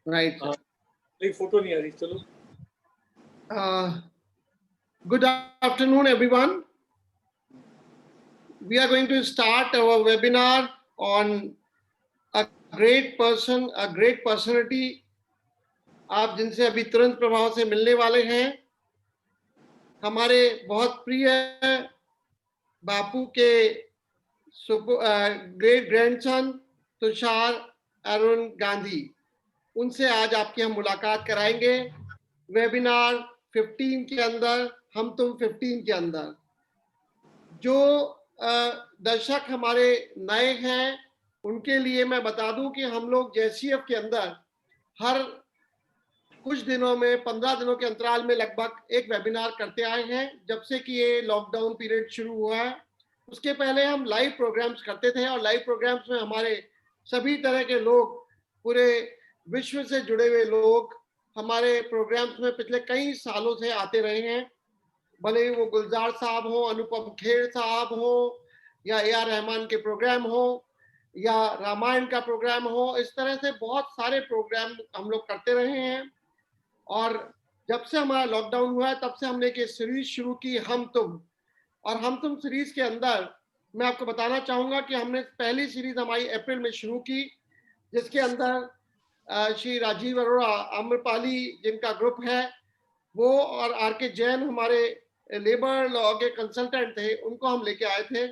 Right. एक photo नहीं आ रही, चलो। Good afternoon, everyone. We are going to start our webinar on a great person, a great personality. आप जिनसे अभी तुरंत प्रभाव से मिलने वाले हैं, हमारे बहुत प्रिय बापू के ग्रेट ग्रैंडसन तुषार अरुण गांधी, उनसे आज आपकी हम मुलाकात कराएंगे। वेबिनार 15 के अंदर, हम तुम 15 के अंदर। जो दर्शक हमारे नए हैं उनके लिए मैं बता दूं कि हम लोग जेसीएफ के अंदर हर कुछ दिनों में 15 दिनों के अंतराल में लगभग एक वेबिनार करते आए हैं जब से कि ये लॉकडाउन पीरियड शुरू हुआ है। उसके पहले हम लाइव प्रोग्राम्स करते थे और लाइव प्रोग्राम्स में हमारे सभी तरह के लोग, पूरे विश्व से जुड़े हुए लोग हमारे प्रोग्राम्स में पिछले कई सालों से आते रहे हैं। भले ही वो गुलजार साहब हो, अनुपम खेर साहब हो, या ए.आर. रहमान के प्रोग्राम हो, या रामायण का प्रोग्राम हो, इस तरह से बहुत सारे प्रोग्राम हम लोग करते रहे हैं। और जब से हमारा लॉकडाउन हुआ है तब से हमने एक सीरीज शुरू की, हम तुम। और हम तुम सीरीज के अंदर मैं आपको बताना चाहूंगा कि हमने पहली सीरीज हमारी अप्रैल में शुरू की, जिसके अंदर श्री राजीव अरोड़ा आम्रपाली जिनका ग्रुप है वो, और आर के जैन हमारे लेबर लॉ के कंसल्टेंट थे, उनको हम लेके आए थे।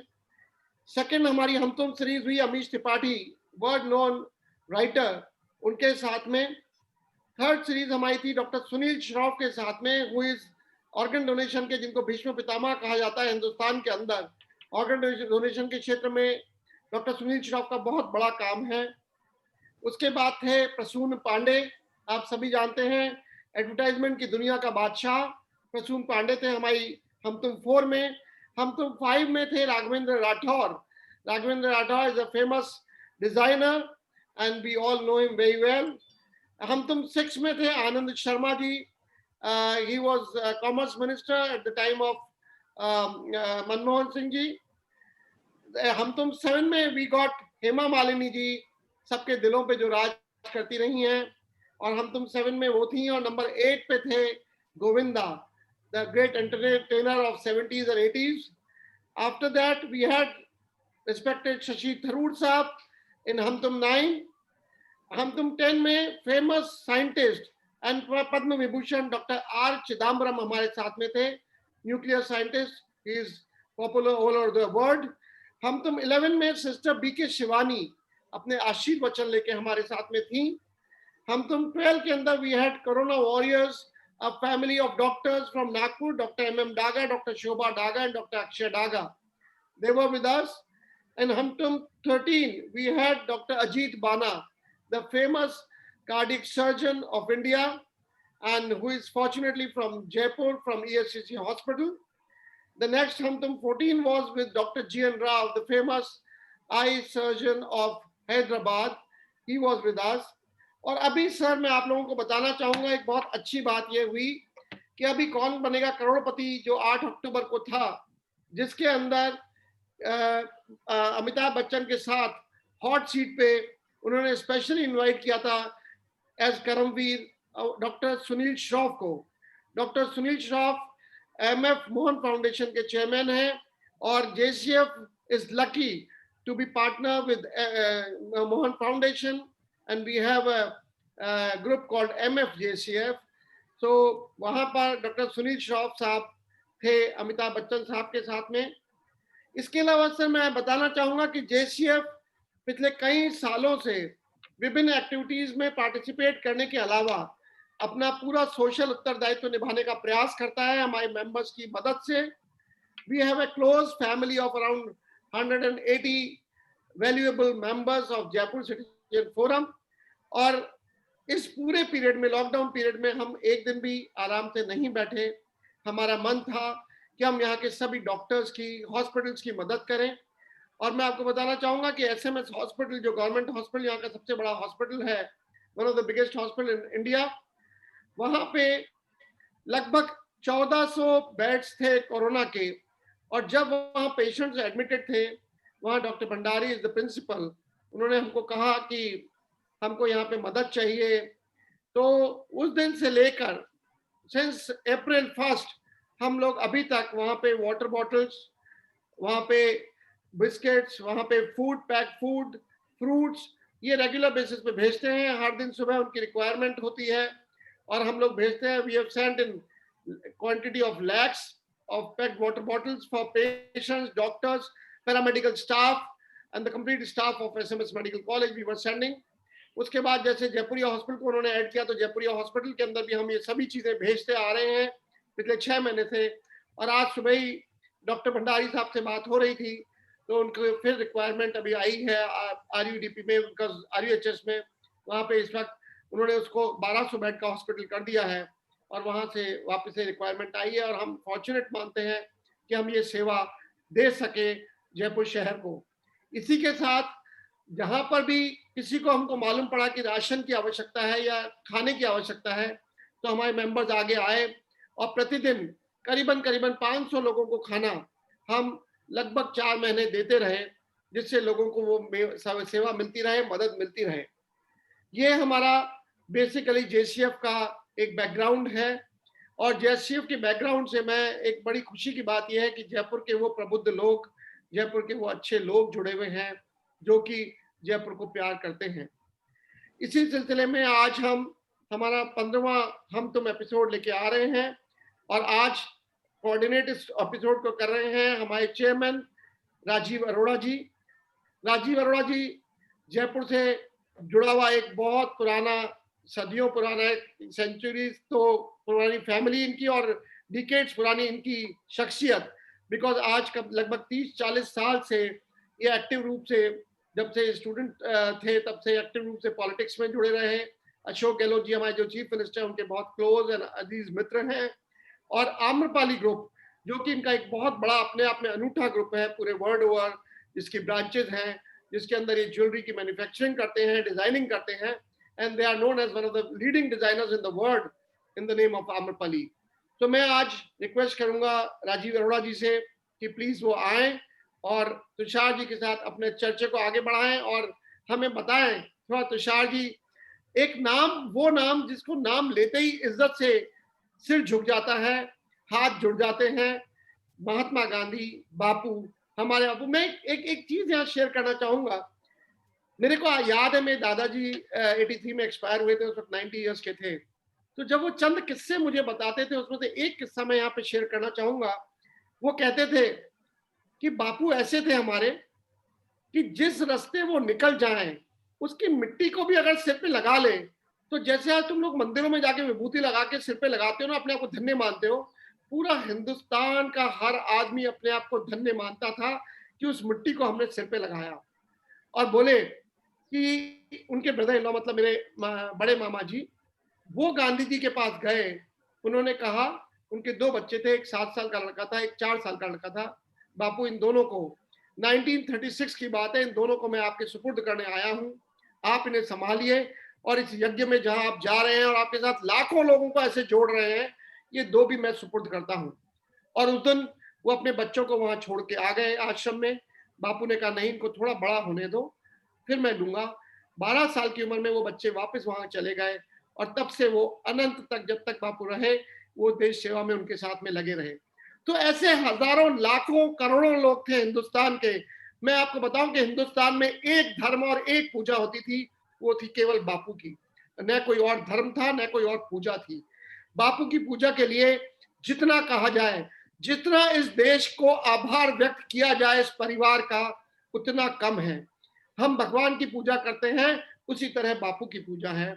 सेकंड हमारी हम तुम सीरीज हुई Amish Tripathi, world known writer, उनके साथ में। थर्ड सीरीज हमारी थी डॉक्टर सुनील श्रॉफ के साथ में, हु इज ऑर्गन डोनेशन के, जिनको भीष्म पितामह कहा जाता है हिंदुस्तान के अंदर। ऑर्गन डोनेशन के क्षेत्र में डॉक्टर सुनील श्रॉफ का बहुत बड़ा काम है। उसके बाद थे प्रसून पांडे, आप सभी जानते हैं एडवर्टाइजमेंट की दुनिया का बादशाह प्रसून पांडे थे हमारी हम तुम 4 में। हम तुम 5 में थे Raghavendra Rathore. Raghavendra Rathore is a famous designer and we all know him very well. हम तुम 6 में थे Anand Sharma ji, he was commerce minister at the time of Manmohan Singh ji. हम तुम 7 में वी गॉट हेमा मालिनी जी, सबके दिलों पे जो राज करती रही हैं, और हम तुम 7 में वो थी। और नंबर 8 पे थे Govinda, the great entertainer of 70s और 80s। After that we had respected Shashi Tharoor साहब इन हम तुम 9। हम तुम 10 में famous scientist and Padma Vibhushan doctor R Chidambaram हमारे साथ में थे, nuclear scientist, he is popular all over the world. Hum Tum 11 में सिस्टर बीके शिवानी अपने आशीर्वचन लेके हमारे साथ में थी। हम तुम 12 के अंदर we had corona warriors, a family of doctors from Nagpur, Dr. M.M. Daga, Dr. Shobha Daga, and Dr. Akshay Daga. They were with us. And Hamtum 13, we had Dr. Ajit Bana, the famous cardiac surgeon of India, and who is fortunately from Jaipur, from ESCC Hospital. The next Hamtum 14 was with Dr. G.N. Rao, the famous eye surgeon of Hyderabad. He was with us. और अभी sir मैं आप लोगों को बताना चाहूंगा, एक बहुत अच्छी बात यह हुई कि अभी कौन बनेगा करोड़पति जो 8 अक्टूबर को था, जिसके अंदर अमिताभ बच्चन के साथ हॉट सीट पे उन्होंने स्पेशली इनवाइट किया था एज करमवीर डॉक्टर सुनील श्रॉफ को। Doctor Sunil Shroff MF Mohan foundation के चेयरमैन हैं, और JCF is lucky to be partner with Mohan foundation, and we have a group called MFJCF. So वहाँ पर डॉक्टर सुनील श्रॉफ साहब थे अमिताभ बच्चन साहब के साथ में। इसके अलावा सर मैं बताना चाहूँगा कि JCF पिछले कई सालों से विभिन्न एक्टिविटीज में पार्टिसिपेट करने के अलावा अपना पूरा सोशल उत्तरदायित्व निभाने का प्रयास करता है हमारे मेंबर्स की मदद से। We have a close family of around 180 valuable members of Jaipur Citizen Forum। और इस पूरे पीरियड में, लॉकडाउन पीरियड में, हम एक दिन भी आराम से नहीं बैठे। हमारा मन था कि हम यहाँ के सभी डॉक्टर्स की, हॉस्पिटल्स की मदद करें। और मैं आपको बताना चाहूंगा कि एसएमएस हॉस्पिटल, जो गवर्नमेंट हॉस्पिटल यहाँ का सबसे बड़ा हॉस्पिटल है, one of the biggest hospital in India, वहां पे लगभग 1400 बेड्स थे कोरोना के। और जब वहाँ पेशेंट्स एडमिटेड थे, वहाँ doctor Bhandari is the principal, उन्होंने हमको कहा कि हमको यहाँ पे मदद चाहिए, तो उस दिन से लेकर सिंस अप्रैल 1 हम लोग अभी तक वहां पे वाटर बॉटल्स, वहां पे बिस्किट्स, वहां पे फूड, पैक फूड, फ्रूट्स, ये रेगुलर बेसिस पे भेजते हैं। हर दिन सुबह उनकी रिक्वायरमेंट होती है और हम लोग भेजते हैं। We have sent in quantity of lakhs of packed water bottles for patients, doctors, paramedical staff and the complete staff of SMS medical college we were sending. उसके बाद जैसे जयपुरिया हॉस्पिटल को उन्होंने ऐड किया, तो जयपुरिया हॉस्पिटल के अंदर भी हम ये सभी चीजें भेजते आ रहे हैं पिछले 6 महीने से। और आज सुबह ही डॉक्टर भंडारी साहब से बात हो रही थी, तो उनको फिर रिक्वायरमेंट अभी आई है आरयूडीपी में, बिकॉज आरयूएचएस में वहाँ पे इस वक्त उन्होंने उसको 1200 बेड का हॉस्पिटल कर दिया है और वहाँ से वापस से रिक्वायरमेंट आई है। और हम फॉर्चुनेट मानते हैं कि हम ये सेवा दे सके जयपुर शहर को। इसी के साथ जहां पर भी किसी को हमको मालूम पड़ा कि राशन की आवश्यकता है या खाने की आवश्यकता है, तो हमारे मेंबर्स आगे आए और प्रतिदिन करीबन 500 लोगों को खाना हम लगभग 4 महीने देते रहे, जिससे लोगों को वो सेवा मिलती रहे, मदद मिलती रहे। ये हमारा बेसिकली जेसीएफ का एक बैकग्राउंड है। और जेसीएफ के बैकग्राउंड से मैं एक बड़ी खुशी की बात यह है कि जयपुर के वो प्रबुद्ध लोग, जयपुर के वो अच्छे लोग जुड़े हुए हैं जो कि जयपुर को प्यार करते हैं। इसी सिलसिले में आज हम हमारा 15वां हम तुम एपिसोड लेके आ रहे हैं और आज कोऑर्डिनेट इस एपिसोड को कर रहे हैं हमारे चेयरमैन राजीव अरोड़ा जी। राजीव अरोड़ा जी जयपुर से जुड़ा हुआ एक बहुत पुराना, सदियों पुराना, सेंचुरीज तो पुरानी फैमिली इनकी और डिकेड्स पुरानी इनकी शख्सियत। बिकॉज आज का लगभग 30-40 साल से ये एक्टिव रूप से, जब से स्टूडेंट थे तब से एक्टिव रूप से पॉलिटिक्स में जुड़े रहे। अशोक गहलोत जी हमारे जो चीफ मिनिस्टर, उनके बहुत क्लोज एंड अजीज मित्र हैं। और आम्रपाली ग्रुप, जो कि इनका एक बहुत बड़ा अपने आप में अनूठा ग्रुप है पूरे वर्ल्ड ओवर, जिसकी ब्रांचेज हैं, जिसके अंदर ये ज्वेलरी की मैन्युफैक्चरिंग करते हैं, डिजाइनिंग करते हैं, and they are known as one of the leading designers in the world in the name of Amrapali. तो मैं आज रिक्वेस्ट करूंगा राजीव अरोड़ा जी से कि प्लीज वो आए और तुषार जी के साथ अपने चर्चा को आगे बढ़ाएं और हमें बताएं थोड़ा। तुषार जी, एक नाम, वो नाम जिसको नाम लेते ही इज्जत से सिर झुक जाता है, हाथ जुड़ जाते हैं, महात्मा गांधी, बापू, हमारे बापू। मैं एक चीज यहाँ शेयर करना चाहूंगा। मेरे को याद है, मेरे दादाजी 83 में एक्सपायर हुए थे, उस वक्त 90 ईयर्स के थे। तो जब वो चंद किस्से मुझे बताते थे, उसमें से एक किस्सा मैं यहाँ पे शेयर करना चाहूंगा। वो कहते थे कि बापू ऐसे थे हमारे कि जिस रास्ते वो निकल जाएं, उसकी मिट्टी को भी अगर सिर पे लगा ले, तो जैसे आज तुम लोग मंदिरों में जाके विभूति लगा के सिर पे लगाते हो ना, अपने आप को धन्य मानते हो, पूरा हिंदुस्तान का हर आदमी अपने आप को धन्य मानता था कि उस मिट्टी को हमने सिर पे लगाया। और बोले कि उनके ब्रदर इन लॉ, मतलब मेरे बड़े मामा जी, वो गांधी जी के पास गए। उन्होंने कहा, उनके 2 बच्चे थे, एक 7 साल का लड़का था, एक 4 साल का लड़का था। बापू, इन दोनों को 1936 की बात है, इन दोनों को मैं आपके सुपुर्द करने आया हूं, आप इन्हें संभालिए और इस यज्ञ में जहां आप जा रहे हैं और आपके साथ लाखों लोगों को ऐसे जोड़ रहे हैं, ये 2 भी मैं सुपुर्द करता हूं। और उस दिन वो अपने बच्चों को वहां छोड़ के आ गए आश्रम में। बापू ने कहा, नहीं, इनको थोड़ा बड़ा होने दो, फिर मैं लूंगा। 12 साल की उम्र में वो बच्चे वापस वहां चले गए और तब से वो अनंत तक, जब तक बापू रहे, वो देश सेवा में उनके साथ में लगे रहे। तो ऐसे हजारों, लाखों, करोड़ों लोग थे हिंदुस्तान के। मैं आपको बताऊं कि हिंदुस्तान में एक धर्म और एक पूजा होती थी, वो थी केवल बापू की। न कोई और धर्म था, न कोई और पूजा थी। बापू की पूजा के लिए जितना कहा जाए, जितना इस देश को आभार व्यक्त किया जाए इस परिवार का, उतना कम है। हम भगवान की पूजा करते हैं, उसी तरह बापू की पूजा है।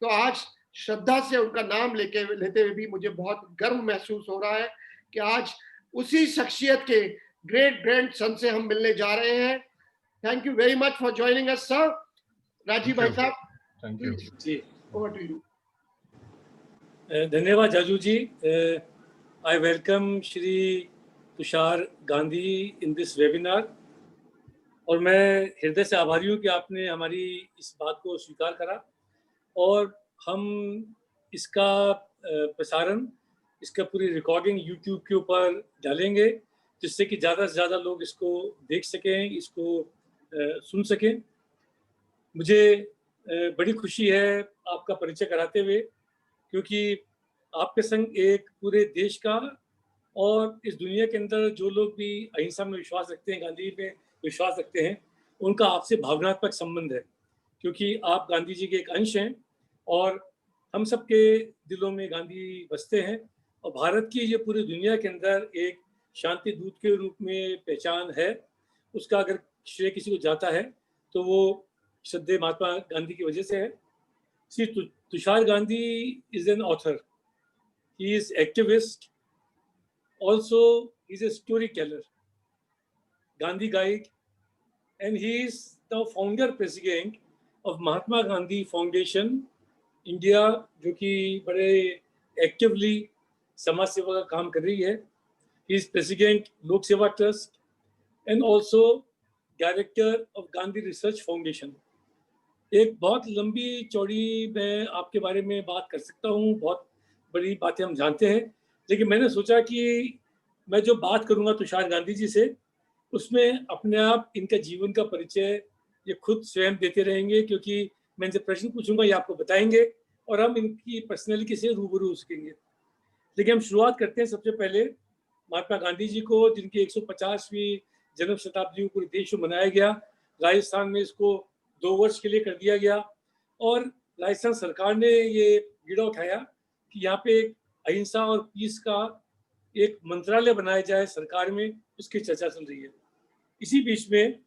तो आज श्रद्धा से उनका नाम लेते हुए भी मुझे बहुत गर्व महसूस हो रहा है कि आज उसी शख्सियत के ग्रेट ग्रैंड सन से हम मिलने जा रहे हैं। Thank you very much for joining us sir. Rajiv भाई साहब, thank you ji, over to you. धन्यवाद Jaju ji. I welcome Shri Tushar Gandhi in this webinar, और मैं हृदय से आभारी हूँ कि आपने हमारी इस बात को स्वीकार करा और हम इसका प्रसारण, इसका पूरी रिकॉर्डिंग यूट्यूब के ऊपर डालेंगे, जिससे कि ज़्यादा से ज़्यादा लोग इसको देख सकें, इसको सुन सकें। मुझे बड़ी खुशी है आपका परिचय कराते हुए, क्योंकि आपके संग एक पूरे देश का और इस दुनिया के अंदर जो लोग भी अहिंसा में विश्वास रखते हैं, गांधी में विश्वास रखते हैं, उनका आपसे भावनात्मक संबंध है, क्योंकि आप गांधी जी के एक अंश हैं और हम सबके दिलों में गांधी बसते हैं और भारत की ये पूरी दुनिया के अंदर एक शांति दूत के रूप में पहचान है। उसका अगर श्रेय किसी को जाता है तो वो श्रद्धेय महात्मा गांधी की वजह से है। See, Tushar Gandhi is an author. He is activist. Also, he's a storyteller, Gandhi guide, and he is the founder president of Mahatma Gandhi Foundation India, जो कि बड़े एक्टिवली समाज सेवा का काम कर रही है. He is president लोक सेवा trust and also director of Gandhi Research Foundation. एक बहुत लंबी चौड़ी मैं आपके बारे में बात कर सकता हूँ, बहुत बड़ी बातें हम जानते हैं, लेकिन मैंने सोचा कि मैं जो बात करूँगा तुषार गांधी जी से, उसमें अपने आप इनका जीवन का परिचय ये खुद स्वयं देते रहेंगे, क्योंकि मैं इनसे प्रश्न पूछूंगा, ये आपको बताएंगे और हम इनकी पर्सनैलिटी से रूबरू हो सकेंगे. लेकिन हम शुरुआत करते हैं सबसे पहले महात्मा गांधी जी को, जिनकी 150वीं जन्म शताब्दी को पूरे देश में मनाया गया. राजस्थान में इसको 2 वर्ष के लिए कर दिया गया और राजस्थान सरकार ने ये बीड़ा उठाया कि यहाँ पे अहिंसा और पीस का एक मंत्रालय बनाया जाए सरकार में. उसकी चर्चा चल रही है. इसी बीच में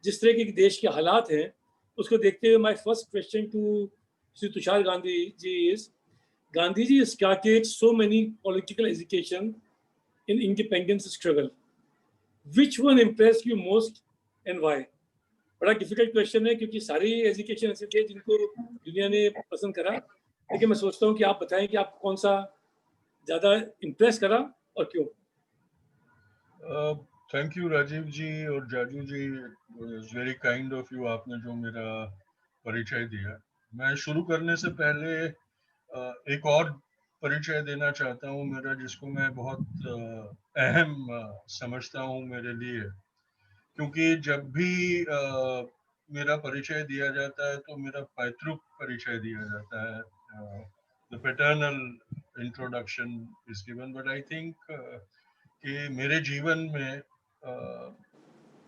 जिस तरह के देश के हालात हैं, उसको देखते हुए my first question to Shri Tushar Gandhi ji is, Gandhi ji started so many political education in independence struggle. Which one impressed you most and why? बड़ा डिफिकल्ट क्वेश्चन है, क्योंकि सारी एजुकेशन ऐसे थे जिनको दुनिया ने पसंद करा, लेकिन मैं सोचता हूँ कि आप बताएं कि आप कौन सा ज्यादा इम्प्रेस करा और क्यों. थैंक यू राजीव जी और Jaju ji, it's very kind of you, आपने जो मेरा परिचय दिया. मैं शुरू करने से पहले एक और परिचय देना चाहता हूँ मेरा, जिसको मैं बहुत अहम समझता हूँ मेरे लिए, क्योंकि जब भी मेरा परिचय दिया जाता है तो मेरा पैतृक परिचय दिया जाता है. The paternal introduction is given, but I think कि मेरे जीवन में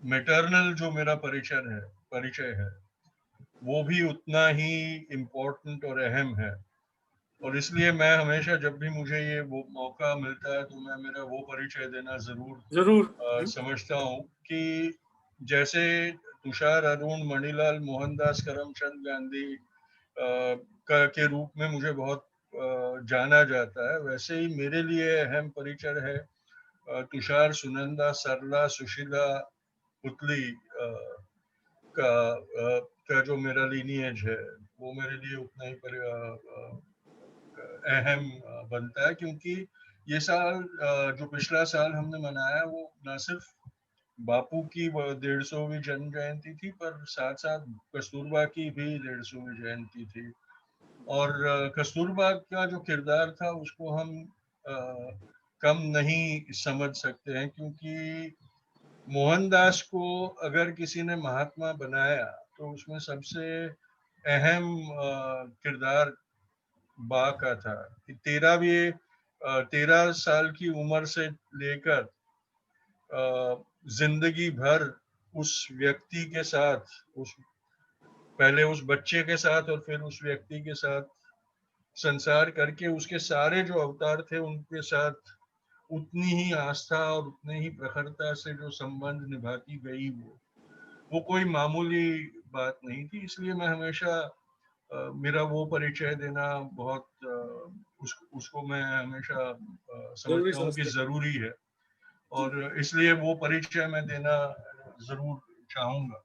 मैटरनल जो मेरा परिचय है वो भी उतना ही इम्पोर्टेंट और अहम है. और इसलिए मैं हमेशा जब भी मुझे ये वो मौका मिलता है तो मैं मेरा वो परिचय देना जरूर समझता हूँ कि जैसे तुषार अरुण मणिलाल मोहनदास करमचंद गांधी के रूप में मुझे बहुत जाना जाता है, वैसे ही मेरे लिए अहम परिचय है तुषार सुनंदा सरला सुशीला पुतली का जो मेरा लीनिएज है वो मेरे लिए उतना ही अहम बनता है. क्योंकि ये साल जो पिछला साल हमने मनाया वो न सिर्फ बापू की 150वीं जन्म जयंती थी, पर साथ साथ कस्तूरबा की भी 150वीं जयंती थी. और कस्तूरबा का जो किरदार था उसको हम कम नहीं समझ सकते हैं, क्योंकि मोहनदास को अगर किसी ने महात्मा बनाया तो उसमें सबसे अहम किरदार बा का था. कि 13 साल की उम्र से लेकर जिंदगी भर उस व्यक्ति के साथ, पहले उस बच्चे के साथ और फिर उस व्यक्ति के साथ संसार करके उसके सारे जो अवतार थे उनके साथ उतनी ही आस्था और उतने ही प्रखरता से जो संबंध निभाती गई वो कोई मामूली बात नहीं थी. इसलिए मैं हमेशा मेरा वो परिचय देना बहुत उसको मैं हमेशा समझता हूँ कि जरूरी है, और इसलिए वो परिचय मैं देना जरूर चाहूंगा.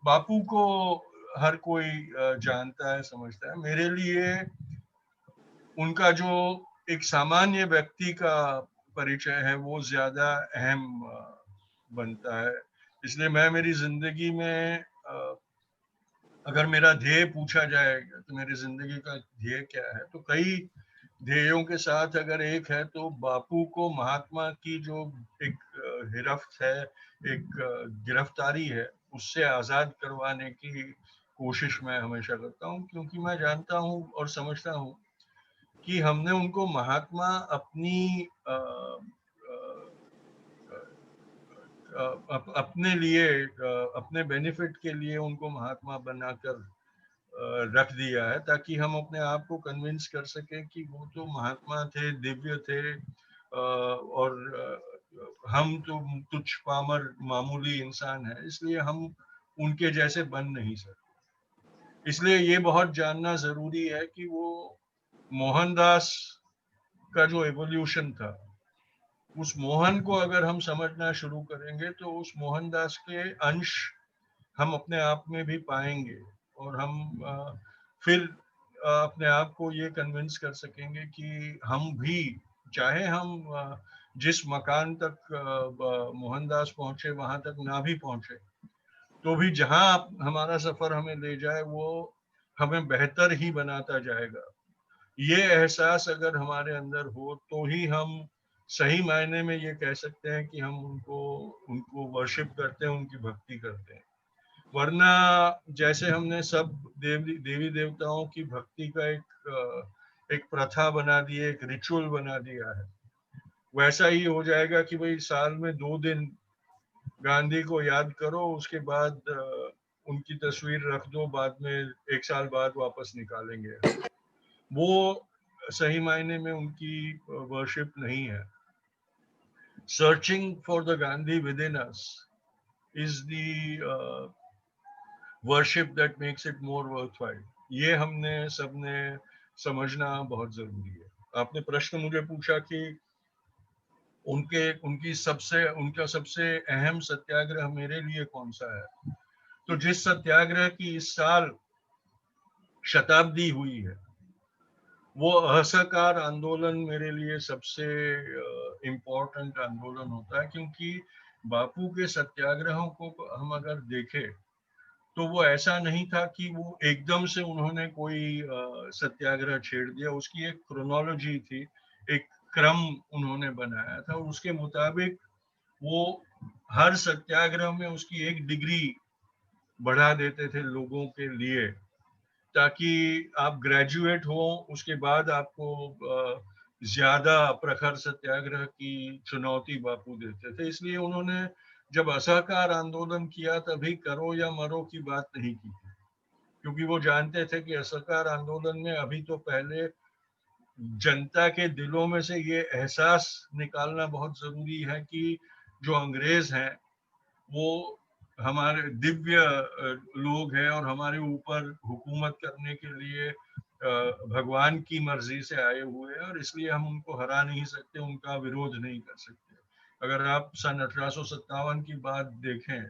बापू को हर कोई जानता है, समझता है. मेरे लिए उनका जो एक सामान्य व्यक्ति का परिचय है वो ज्यादा अहम बनता है. इसलिए मैं मेरी जिंदगी में अगर मेरा ध्येय पूछा जाए तो मेरी जिंदगी का ध्येय क्या है, तो कई ध्येयों के साथ अगर एक है तो बापू को महात्मा की जो एक हिरफ्त है, एक गिरफ्तारी है, उससे आजाद करवाने की कोशिश मैं हमेशा करता हूँ, क्योंकि मैं जानता हूँ और समझता हूँ कि हमने उनको महात्मा अपनी अपने लिए, अपने बेनिफिट के लिए उनको महात्मा बनाकर रख दिया है, ताकि हम अपने आप को कन्विंस कर सकें कि वो तो महात्मा थे, दिव्य थे, और हम तो तुच्छ पामर मामूली इंसान है, इसलिए हम उनके जैसे बन नहीं सकते। इसलिए ये बहुत जानना जरूरी है कि वो मोहनदास का जो एवोल्यूशन था, उस मोहन को अगर हम समझना शुरू करेंगे तो उस मोहनदास के अंश हम अपने आप में भी पाएंगे, और हम फिर अपने आप को ये कन्विंस कर सकेंगे कि हम भी, चाहे हम जिस मकान तक मोहनदास पहुंचे वहां तक ना भी पहुंचे, तो भी जहां हमारा सफर हमें ले जाए वो हमें बेहतर ही बनाता जाएगा। ये एहसास अगर हमारे अंदर हो तो ही हम सही मायने में ये कह सकते हैं कि हम उनको उनको वर्शिप करते हैं, उनकी भक्ति करते हैं। वरना जैसे हमने सब देवी देवताओं की भक्ति का एक प्रथा बना दी है, एक रिचुअल बना दिया है, वैसा ही हो जाएगा कि भाई साल में 2 दिन गांधी को याद करो, उसके बाद उनकी तस्वीर रख दो, बाद में 1 साल बाद वापस निकालेंगे। वो सही मायने में उनकी वर्शिप नहीं है। Searching for the Gandhi with in us is the worship that makes it more worthwhile. ये हमने सबने समझना बहुत जरूरी है। आपने प्रश्न मुझे पूछा कि उनका सबसे अहम सत्याग्रह मेरे लिए कौन सा है। तो जिस सत्याग्रह की इस साल शताब्दी हुई है, वो असहकार आंदोलन मेरे लिए सबसे इम्पोर्टेंट आंदोलन होता है, क्योंकि बापू के सत्याग्रहों को हम अगर देखें तो वो ऐसा नहीं था कि वो एकदम से उन्होंने कोई सत्याग्रह छेड़ दिया। उसकी एक क्रोनोलॉजी थी, एक क्रम उन्होंने बनाया था, और उसके मुताबिक वो हर सत्याग्रह में उसकी 1 डिग्री बढ़ा देते थे लोगों के लिए, ताकि आप ग्रेजुएट हो, उसके बाद आपको ज्यादा प्रखर सत्याग्रह की चुनौती बापू देते थे। इसलिए उन्होंने जब असहकार आंदोलन किया तभी करो या मरो की बात नहीं की थी, क्योंकि वो जानते थे कि असहकार आंदोलन में अभी तो पहले जनता के दिलों में से ये एहसास निकालना बहुत जरूरी है कि जो अंग्रेज हैं वो हमारे दिव्य लोग हैं और हमारे ऊपर हुकूमत करने के लिए भगवान की मर्जी से आए हुए हैं, और इसलिए हम उनको हरा नहीं सकते, उनका विरोध नहीं कर सकते। अगर आप सन 1857 की बात देखें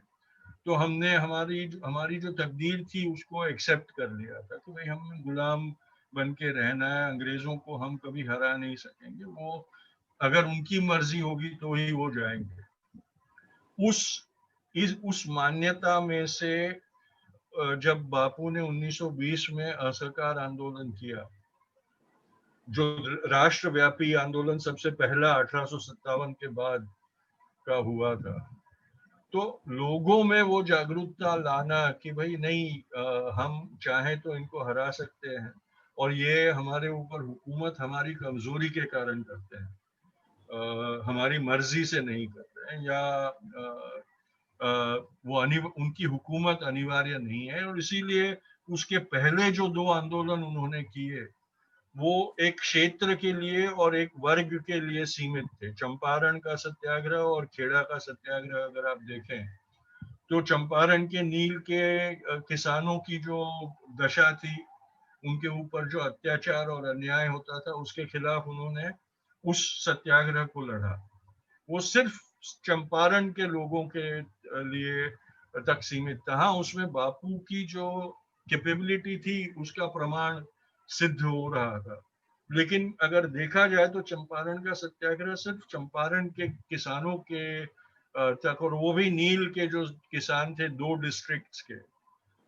तो हमने हमारी जो तकदीर थी उसको एक्सेप्ट कर लिया था कि भाई हमें गुलाम बन के रहना है, अंग्रेजों को हम कभी हरा नहीं सकेंगे, वो अगर उनकी मर्जी होगी तो ही वो जाएंगे। उस मान्यता में से जब बापू ने 1920 में असहकार आंदोलन किया, जो राष्ट्रव्यापी आंदोलन सबसे पहला 1857 के बाद का हुआ था, तो लोगों में वो जागरूकता लाना कि भाई नहीं, हम चाहें तो इनको हरा सकते हैं, और ये हमारे ऊपर हुकूमत हमारी कमजोरी के कारण करते हैं, हमारी मर्जी से नहीं करते हैं, या वो उनकी हुकूमत अनिवार्य नहीं है। और इसीलिए उसके पहले जो 2 आंदोलन उन्होंने किए वो एक क्षेत्र के लिए और एक वर्ग के लिए सीमित थे। चंपारण का सत्याग्रह और खेड़ा का सत्याग्रह अगर आप देखें तो चंपारण के नील के किसानों की जो दशा थी, उनके ऊपर जो अत्याचार और अन्याय होता था, उसके खिलाफ उन्होंने उस सत्याग्रह को लड़ा। वो सिर्फ चंपारण के लोगों के लिए तक सीमित था। हाँ, उसमें बापू की जो कैपेबिलिटी थी उसका प्रमाण सिद्ध हो रहा था, लेकिन अगर देखा जाए तो चंपारण का सत्याग्रह सिर्फ चंपारण के किसानों के तक, और वो भी नील के जो किसान थे 2 डिस्ट्रिक्ट्स के,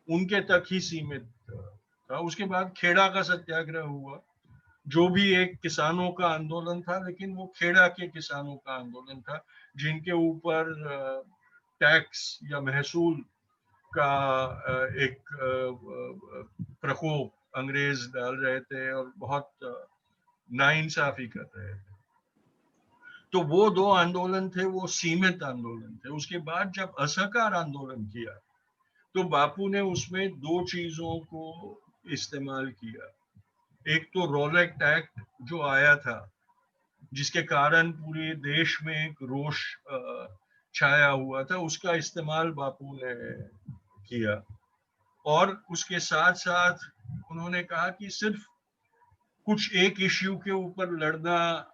उनके तक ही सीमित था। उसके बाद खेड़ा का सत्याग्रह हुआ, जो भी एक किसानों का आंदोलन था, लेकिन वो खेड़ा के किसानों का आंदोलन था, जिनके ऊपर टैक्स या महसूल का एक प्रकोप अंग्रेज डाल रहे थे और बहुत नाइंसाफी कर रहे थे। तो वो दो आंदोलन थे, वो सीमित आंदोलन थे। उसके बाद जब असहकार आंदोलन किया तो बापू ने उसमें दो चीजों को इस्तेमाल किया। एक तो रॉलेट एक्ट जो आया था, जिसके कारण पूरे देश में एक रोष छाया हुआ था, उसका इस्तेमाल बापू ने किया। और उसके साथ साथ उन्होंने कहा कि सिर्फ कुछ एक इश्यू के ऊपर लड़ना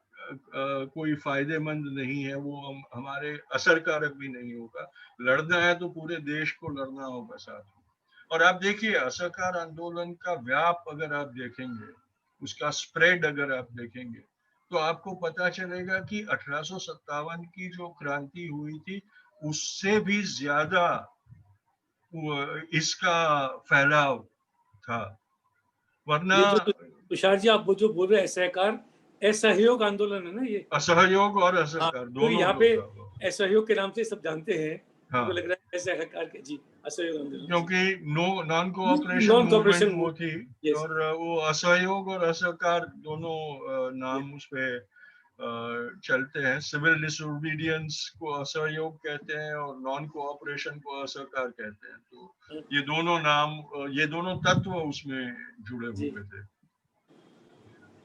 कोई फायदेमंद नहीं है, वो हमारे असरकारक भी नहीं होगा। लड़ना है तो पूरे देश को लड़ना होगा साथ में। और आप देखिए असहकार आंदोलन का व्याप अगर आप देखेंगे, उसका स्प्रेड अगर आप देखेंगे, तो आपको पता चलेगा कि 1857 की जो क्रांति हुई थी उससे भी ज्यादा इसका फैलाव था। वरना ये जो तुषार जी आप वो जो बोल रहे हैं सहकार असहयोग आंदोलन है ना ये? असहयोग और हाँ, असहकार क्योंकि दोनों यहाँ को पे था वो। असहयोग के नाम से सब जानते हैं, हाँ, उनको लग रहा है असहकार के जी असहयोग आंदोलन जी। क्योंकि non cooperation non movement cooperation वो थी। यस और वो असहयोग और असहकार दोनों नाम उस पे चलते हैं। सिविल डिसोबीडियंस को असहयोग कहते हैं और नॉन कोऑपरेशन को असहकार कहते हैं। तो ये दोनों नाम, ये दोनों तत्व उसमें जुड़े जी। हुए थे।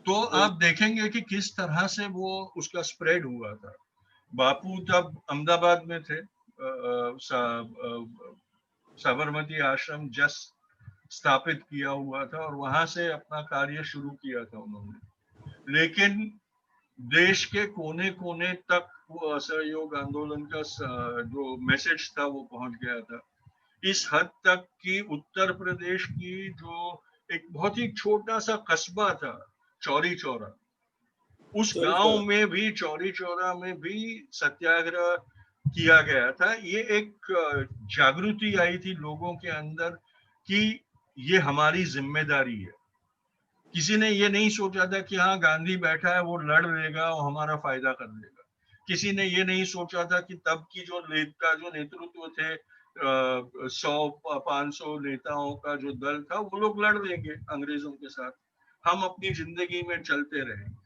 तो आप देखेंगे कि किस तरह से वो उसका स्प्रेड हुआ था। बापू तब अहमदाबाद में थे, साबरमती आश्रम जस्ट स्थापित किया हुआ था और वहां से अपना कार्य शुरू किया था उन्होंने। लेकिन देश के कोने कोने तक वो असहयोग आंदोलन का जो मैसेज था वो पहुंच गया था। इस हद तक कि उत्तर प्रदेश की जो एक बहुत ही छोटा सा कस्बा था चौरी चौरा, उस गांव में भी, चौरी चौरा में भी सत्याग्रह किया गया था। ये एक जागृति आई थी लोगों के अंदर कि ये हमारी जिम्मेदारी है। किसी ने ये नहीं सोचा था कि हाँ गांधी बैठा है वो लड़ लेगा और हमारा फायदा कर लेगा। किसी ने ये नहीं सोचा था कि तब की जो नेतृत्व थे 100-500 नेताओं का जो दल था, वो लोग लड़ लेंगे अंग्रेजों के साथ, हम अपनी जिंदगी में चलते रहेंगे।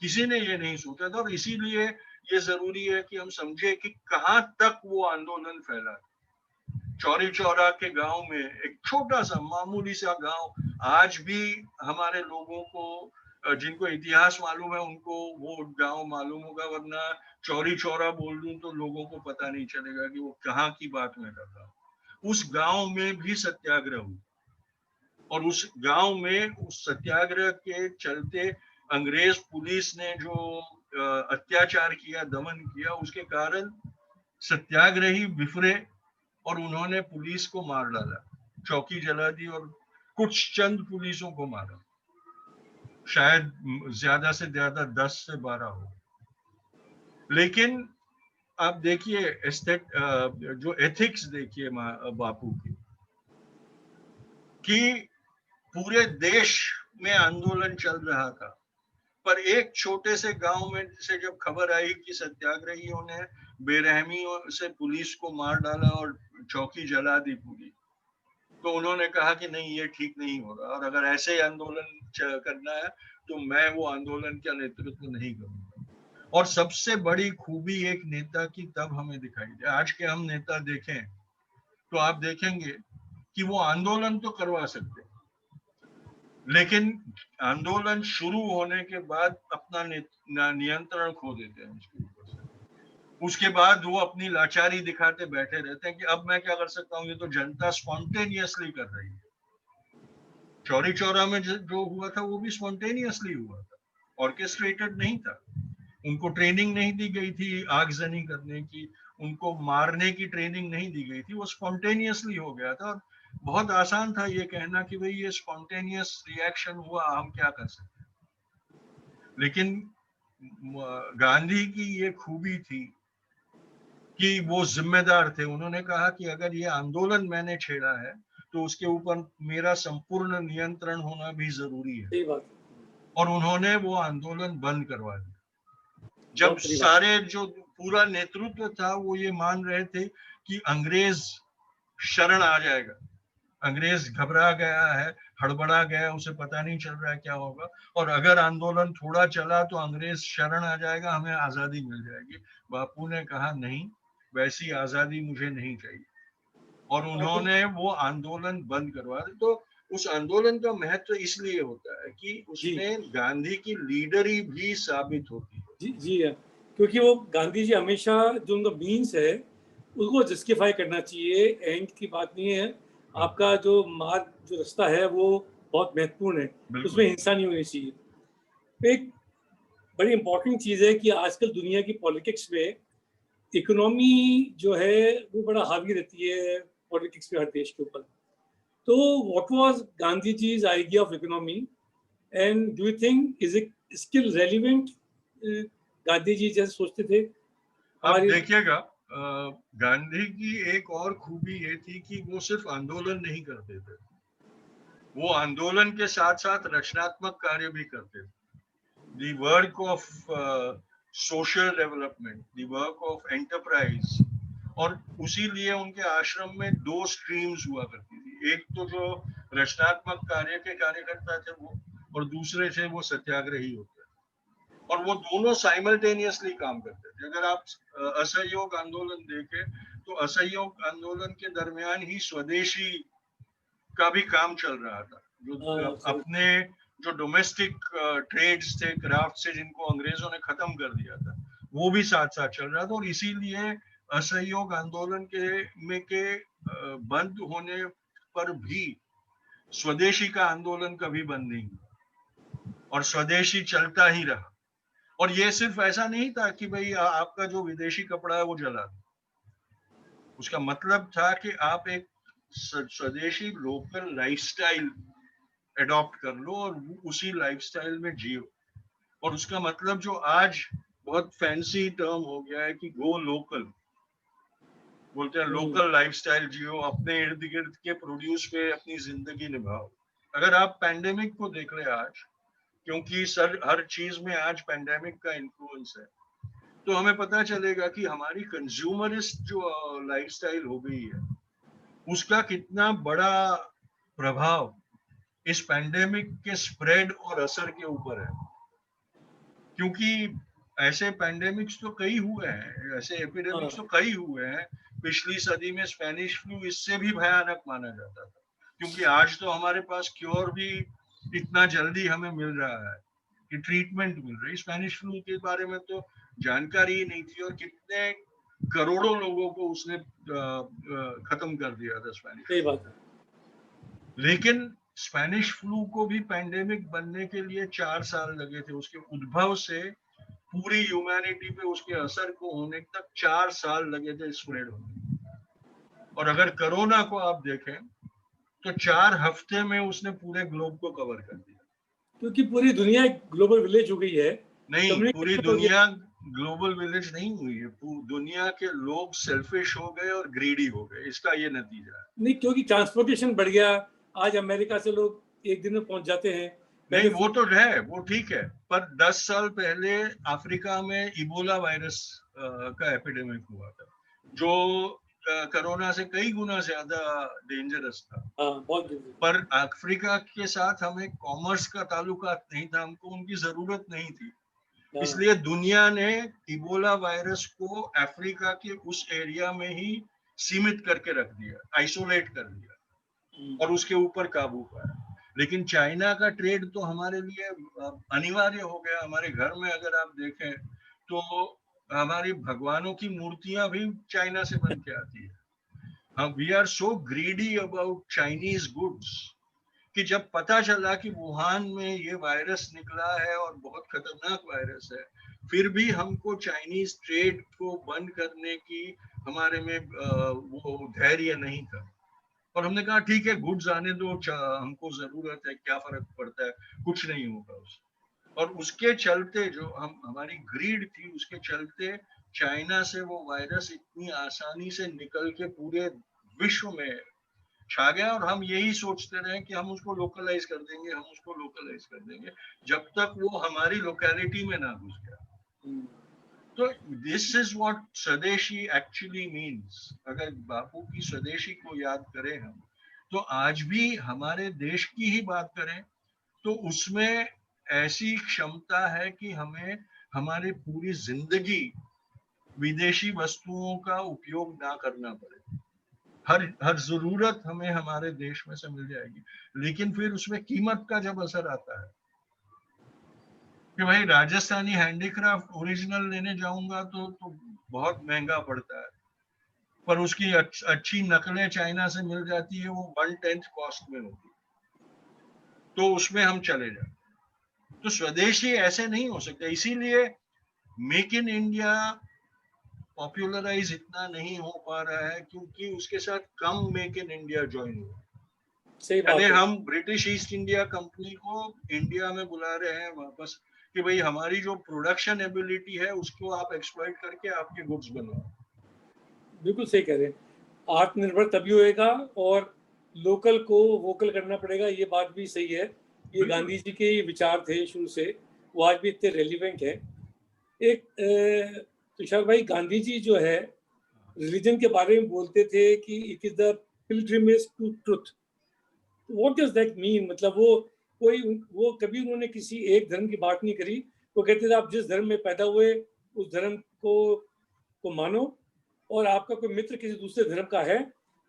किसी ने ये नहीं सोचा था। और इसीलिए ये जरूरी है कि हम समझे कि कहाँ तक वो आंदोलन फैला। चौरी चौरा के गांव में एक छोटा सा मामूली सा गांव, आज भी हमारे लोगों को जिनको इतिहास मालूम है उनको वो गांव मालूम होगा, वरना चौरी चौरा बोल दूं तो लोगों को पता नहीं चलेगा कि वो कहाँ की बात में कर रहा। उस गांव में भी सत्याग्रह हुआ और उस गांव में उस सत्याग्रह के चलते अंग्रेज पुलिस ने जो अत्याचार किया, दमन किया, उसके कारण सत्याग्रही बिफरे और उन्होंने पुलिस को मार डाला, चौकी जला दी और कुछ चंद पुलिसों को मारा। शायद ज्यादा से ज्यादा 10 से 12 हो। लेकिन आप देखिए जो एथिक्स देखिए बापू की, कि पूरे देश में आंदोलन चल रहा था, पर एक छोटे से गांव में से जब खबर आई कि सत्याग्रहियों ने बेरहमी से पुलिस को मार डाला और चौकी जला दी पूरी, तो उन्होंने कहा कि नहीं, ये ठीक नहीं हो रहा और अगर ऐसे आंदोलन करना है तो मैं वो आंदोलन का नेतृत्व नहीं करूंगा। और सबसे बड़ी खूबी एक नेता की तब हमें दिखाई दे। आज के हम नेता देखें तो आप देखेंगे कि वो आंदोलन तो करवा सकते, लेकिन आंदोलन शुरू होने के बाद अपना नियंत्रण खो देते हैं उसके ऊपर से। उसके बाद वो अपनी लाचारी दिखाते बैठे रहते हैं कि अब मैं क्या कर सकता हूँ, ये तो जनता स्पॉन्टेनियसली कर रही है। चौरी चौरा में जो हुआ था वो भी स्पॉन्टेनियसली हुआ था, ऑर्केस्ट्रेटेड नहीं था। उनको ट्रेनिंग नहीं दी गई थी आगजनी करने की, उनको मारने की ट्रेनिंग नहीं दी गई थी, वो स्पॉन्टेनियसली हो गया था। बहुत आसान था ये कहना कि भाई ये स्पॉन्टेनियस रिएक्शन हुआ, हम क्या कर सकते हैं। लेकिन गांधी की ये खूबी थी कि वो जिम्मेदार थे। उन्होंने कहा कि अगर ये आंदोलन मैंने छेड़ा है तो उसके ऊपर मेरा संपूर्ण नियंत्रण होना भी जरूरी है। सही बात। और उन्होंने वो आंदोलन बंद करवा दिया। जब सारे जो पूरा नेतृत्व था वो ये मान रहे थे कि अंग्रेज शरण आ जाएगा। अंग्रेज घबरा गया है, हड़बड़ा गया, उसे पता नहीं चल रहा है क्या होगा, और अगर आंदोलन थोड़ा चला तो अंग्रेज शरण आ जाएगा, हमें आजादी मिल जाएगी। बापू ने कहा नहीं, वैसी आजादी मुझे नहीं चाहिए, और उन्होंने वो आंदोलन बंद करवा दिया। तो उस आंदोलन का महत्व इसलिए होता है कि उसमें गांधी की लीडरी भी साबित होती है। जी जी है, क्योंकि वो गांधी जी हमेशा जो उनका मीन्स है उसको जस्टिफाई करना चाहिए, एंड की बात नहीं है। आपका जो मार्ग, जो रास्ता है वो बहुत महत्वपूर्ण है, उसमें हिंसा नहीं होनी चाहिए। एक बड़ी इंपॉर्टेंट चीज़ है कि आजकल दुनिया की पॉलिटिक्स में इकोनॉमी जो है वो बड़ा हावी रहती है पॉलिटिक्स में हर देश के ऊपर। तो what was Gandhi ji's idea of economy, and do you think is it still relevant? Gandhi ji जैसे सोचते थे अब हमारी। देखिएगा, गांधी की एक और खूबी ये थी कि वो सिर्फ आंदोलन नहीं करते थे, वो आंदोलन के साथ साथ रचनात्मक कार्य भी करते थे। The work of social development, the work of enterprise, और उसी लिए उनके आश्रम में 2 स्ट्रीम्स हुआ करती थी। एक तो जो रचनात्मक कार्य के कार्यकर्ता थे वो, और दूसरे थे वो सत्याग्रही होते, और वो दोनों साइमल्टेनियसली काम करते थे। अगर आप असहयोग आंदोलन देखें तो असहयोग आंदोलन के दरमियान ही स्वदेशी का भी काम चल रहा था। जो अपने जो डोमेस्टिक ट्रेड्स थे, क्राफ्ट से, जिनको अंग्रेजों ने खत्म कर दिया था, वो भी साथ साथ चल रहा था। और इसीलिए असहयोग आंदोलन के बंद होने पर भी स्वदेशी का आंदोलन कभी बंद नहीं हुआ, और स्वदेशी चलता ही रहा। और ये सिर्फ ऐसा नहीं था कि भाई आपका जो विदेशी कपड़ा है वो जला, उसका मतलब था कि आप एक स्वदेशी लोकल लाइफस्टाइल एडॉप्ट कर लो और उसी लाइफस्टाइल में जियो। और उसका मतलब जो आज बहुत फैंसी टर्म हो गया है कि गो लोकल, बोलते हैं लोकल लाइफस्टाइल जियो, अपने इर्द गिर्द के प्रोड्यूस पे अपनी जिंदगी निभाओ। अगर आप पैंडेमिक को देख ले आज, क्योंकि हर चीज में आज पैंडेमिक का इन्फ्लुएंस है, तो हमें पता चलेगा कि हमारी कंज्यूमरिस्ट जो लाइफस्टाइल हो गई है, उसका कितना बड़ा प्रभाव इस पैंडेमिक के स्प्रेड और असर के ऊपर है। क्योंकि ऐसे पैंडेमिक्स तो कई हुए हैं, ऐसे एपिडेमिक्स तो कई हुए हैं। पिछली सदी में स्पेनिश फ्लू इससे भी भयानक माना जाता था, क्योंकि आज तो हमारे पास क्योर भी इतना जल्दी हमें मिल रहा है कि ट्रीटमेंट मिल रही। स्पेनिश फ्लू के बारे में तो जानकारी ही नहीं थी, और कितने करोड़ों लोगों को उसने खत्म कर दिया था स्पेनिश। सही बात है। लेकिन स्पेनिश फ्लू को भी पैंडेमिक बनने के लिए 4 साल लगे थे। उसके उद्भव से पूरी ह्यूमैनिटी पे उसके असर को होने तक 4 साल लगे थे स्प्रेड होने। और अगर कोरोना को आप देखें तो 4 हफ्ते में उसने पूरे ग्लोब को कवर कर दिया। क्योंकि पूरी दुनिया ग्लोबल विलेज हो गई है। नहीं, पूरी दुनिया ग्लोबल विलेज नहीं हुई है, दुनिया के लोग सेल्फिश हो गए और ग्रीडी हो गए, इसका ये नतीजा है। नहीं, क्योंकि ट्रांसपोर्टेशन बढ़ गया। आज अमेरिका से लोग एक दिन में पहुंच जाते हैं। नहीं, वो तो है, वो ठीक है, पर 10 साल पहले अफ्रीका में इबोला वायरस का एपिडेमिक हुआ था, जो कोरोना से कई गुना ज्यादा डेंजरस था। बहुत। पर अफ्रीका के साथ हमें कॉमर्स का ताल्लुकात नहीं था, हमको उनकी जरूरत नहीं थी, इसलिए दुनिया ने इबोला वायरस को अफ्रीका के उस एरिया में ही सीमित करके रख दिया, आइसोलेट कर दिया, और उसके ऊपर काबू पाया। लेकिन चाइना का ट्रेड तो हमारे लिए अनिवार्य हो गया। हमारे घर में अगर आप देखें तो हमारी भगवानों की मूर्तियां भी चाइना से बन के आती है। We are so greedy about Chinese goods कि जब पता चला कि वुहान में ये वायरस निकला है और बहुत खतरनाक वायरस है, फिर भी हमको चाइनीज ट्रेड को बंद करने की हमारे में वो धैर्य नहीं था। और हमने कहा ठीक है, गुड्स आने दो, हमको जरूरत है, क्या फर्क पड़ता है, कुछ नहीं होगा उससे। और उसके चलते जो हमारी ग्रीड थी, उसके चलते चाइना से वो वायरस इतनी आसानी से निकल के पूरे विश्व में छा गया। और हम यही सोचते रहे कि हम उसको लोकलाइज कर देंगे, हम उसको लोकलाइज कर देंगे, जब तक वो हमारी लोकेलिटी में ना घुस गया। तो दिस इज व्हाट स्वदेशी एक्चुअली मीन्स। अगर बापू की स्वदेशी को याद करें हम, तो आज भी हमारे देश की ही बात करें तो उसमें ऐसी क्षमता है कि हमें हमारी पूरी जिंदगी विदेशी वस्तुओं का उपयोग ना करना पड़े। हर हर जरूरत हमें हमारे देश में से मिल जाएगी। लेकिन फिर उसमें कीमत का जब असर आता है कि भाई राजस्थानी हैंडीक्राफ्ट ओरिजिनल लेने जाऊंगा तो बहुत महंगा पड़ता है, पर उसकी अच्छी नकलें चाइना से मिल जाती है, वो 1/10 कॉस्ट में होती है, तो उसमें हम चले जाते। तो स्वदेशी ऐसे नहीं हो सकता। इसीलिए मेक इन इंडिया पॉपुलराइज इतना नहीं हो पा रहा है क्योंकि उसके साथ कम मेक इन इंडिया ज्वाइन हुआ। सही यानी बात है। हम ब्रिटिश ईस्ट इंडिया कंपनी को इंडिया में बुला रहे हैं वापस कि भाई हमारी जो प्रोडक्शन एबिलिटी है उसको आप एक्सप्लॉइट करके आपके गुड्स बनाओ। बिल्कुल सही कह रहे हैं। आत्मनिर्भर तभी होएगा और लोकल को वोकल करना पड़ेगा, ये बात भी सही है। ये बिल्कुल। गांधी जी के विचार थे शुरू से, वो आज भी इतने रेलिवेंट है। एक तुषार भाई, गांधी जी जो है रिलीजन के बारे में बोलते थे कि it is the pilgrimage to truth. What does that mean? मतलब वो कभी उन्होंने किसी एक धर्म की बात नहीं करी। वो कहते थे आप जिस धर्म में पैदा हुए उस धर्म को मानो, और आपका कोई मित्र किसी दूसरे धर्म का है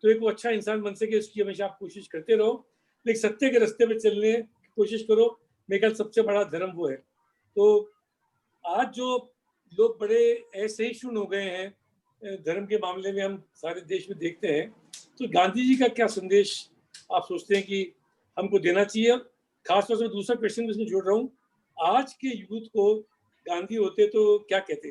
तो एक वो अच्छा इंसान बन सके उसकी हमेशा आप कोशिश करते रहो, लेकिन सत्य के रास्ते में चलने की कोशिश करो। मेरे ख्याल सबसे बड़ा धर्म वो है। तो आज जो लोग बड़े ऐसे ही शून्य हो गए हैं धर्म के मामले में, हम सारे देश में देखते हैं। तो गांधी जी का क्या संदेश आप सोचते हैं कि हमको देना चाहिए? खासतौर से दूसरा क्वेश्चन इसमें जोड़ रहा हूँ, आज के यूथ को गांधी होते तो क्या कहते?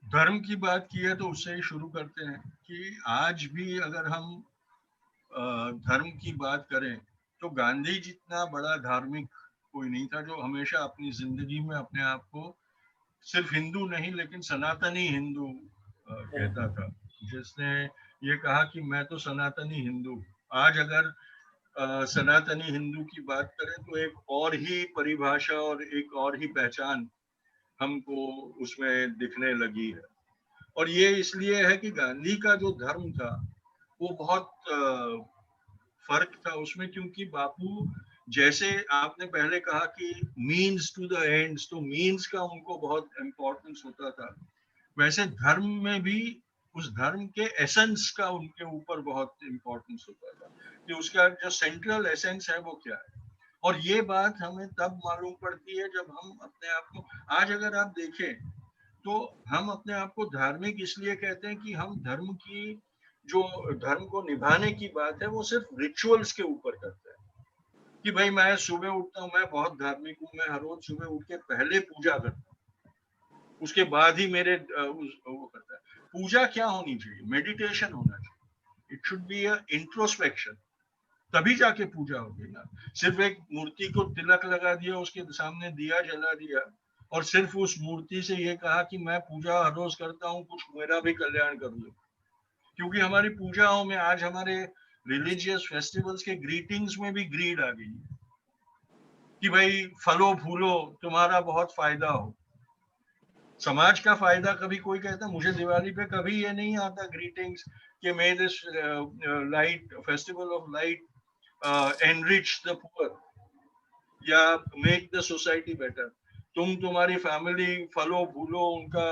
धर्म की बात की है तो उससे ही शुरू करते हैं कि आज भी अगर हम धर्म की बात करें तो गांधी जितना बड़ा धार्मिक कोई नहीं था जो हमेशा अपनी जिंदगी में अपने आप को सिर्फ हिंदू नहीं लेकिन सनातनी हिंदू कहता था, जिसने ये कहा कि मैं तो सनातनी हिंदू। आज अगर सनातनी हिंदू की बात करें तो एक और ही परिभाषा और एक और ही पहचान हमको उसमें दिखने लगी है। और ये इसलिए है कि गांधी का जो धर्म था वो बहुत फर्क था उसमें, क्योंकि बापू जैसे आपने पहले कहा कि मीन्स टू द एंड्स, तो मीन्स का उनको बहुत इम्पोर्टेंस होता था। वैसे धर्म में भी उस धर्म के एसेंस का उनके ऊपर बहुत इम्पोर्टेंस होता था कि उसका जो सेंट्रल एसेंस है वो क्या है। और ये बात हमें तब मालूम पड़ती है जब हम अपने आप को, आज अगर आप देखें तो हम अपने आप को धार्मिक इसलिए कहते हैं कि हम धर्म की जो धर्म को निभाने की बात है वो सिर्फ रिचुअल्स के ऊपर करते हैं कि भाई मैं सुबह उठता हूँ, मैं बहुत धार्मिक हूँ, मैं हर रोज सुबह उठ के पहले पूजा करता हूँ, उसके बाद ही मेरे वो करता है। पूजा क्या होनी चाहिए? मेडिटेशन होना चाहिए। It should be a introspection, तभी जाके पूजा होगी ना। सिर्फ एक मूर्ति को तिलक लगा दिया, उसके सामने दिया जला दिया और सिर्फ उस मूर्ति से ये कहा कि मैं पूजा हर रोज करता हूँ, कुछ मेरा भी कल्याण कर लो। क्योंकि हमारी पूजाओं में आज हमारे रिलीजियस फेस्टिवल्स के ग्रीटिंग्स में भी ग्रीड आ गई है कि भाई फलो फूलो तुम्हारा बहुत फायदा हो। समाज का फायदा कभी कोई कहता, मुझे दिवाली पे कभी ये नहीं आता ग्रीटिंग्स कि may this light festival of light enrich the poor या मेक द सोसाइटी बेटर। तुम्हारी फैमिली फलो फूलो उनका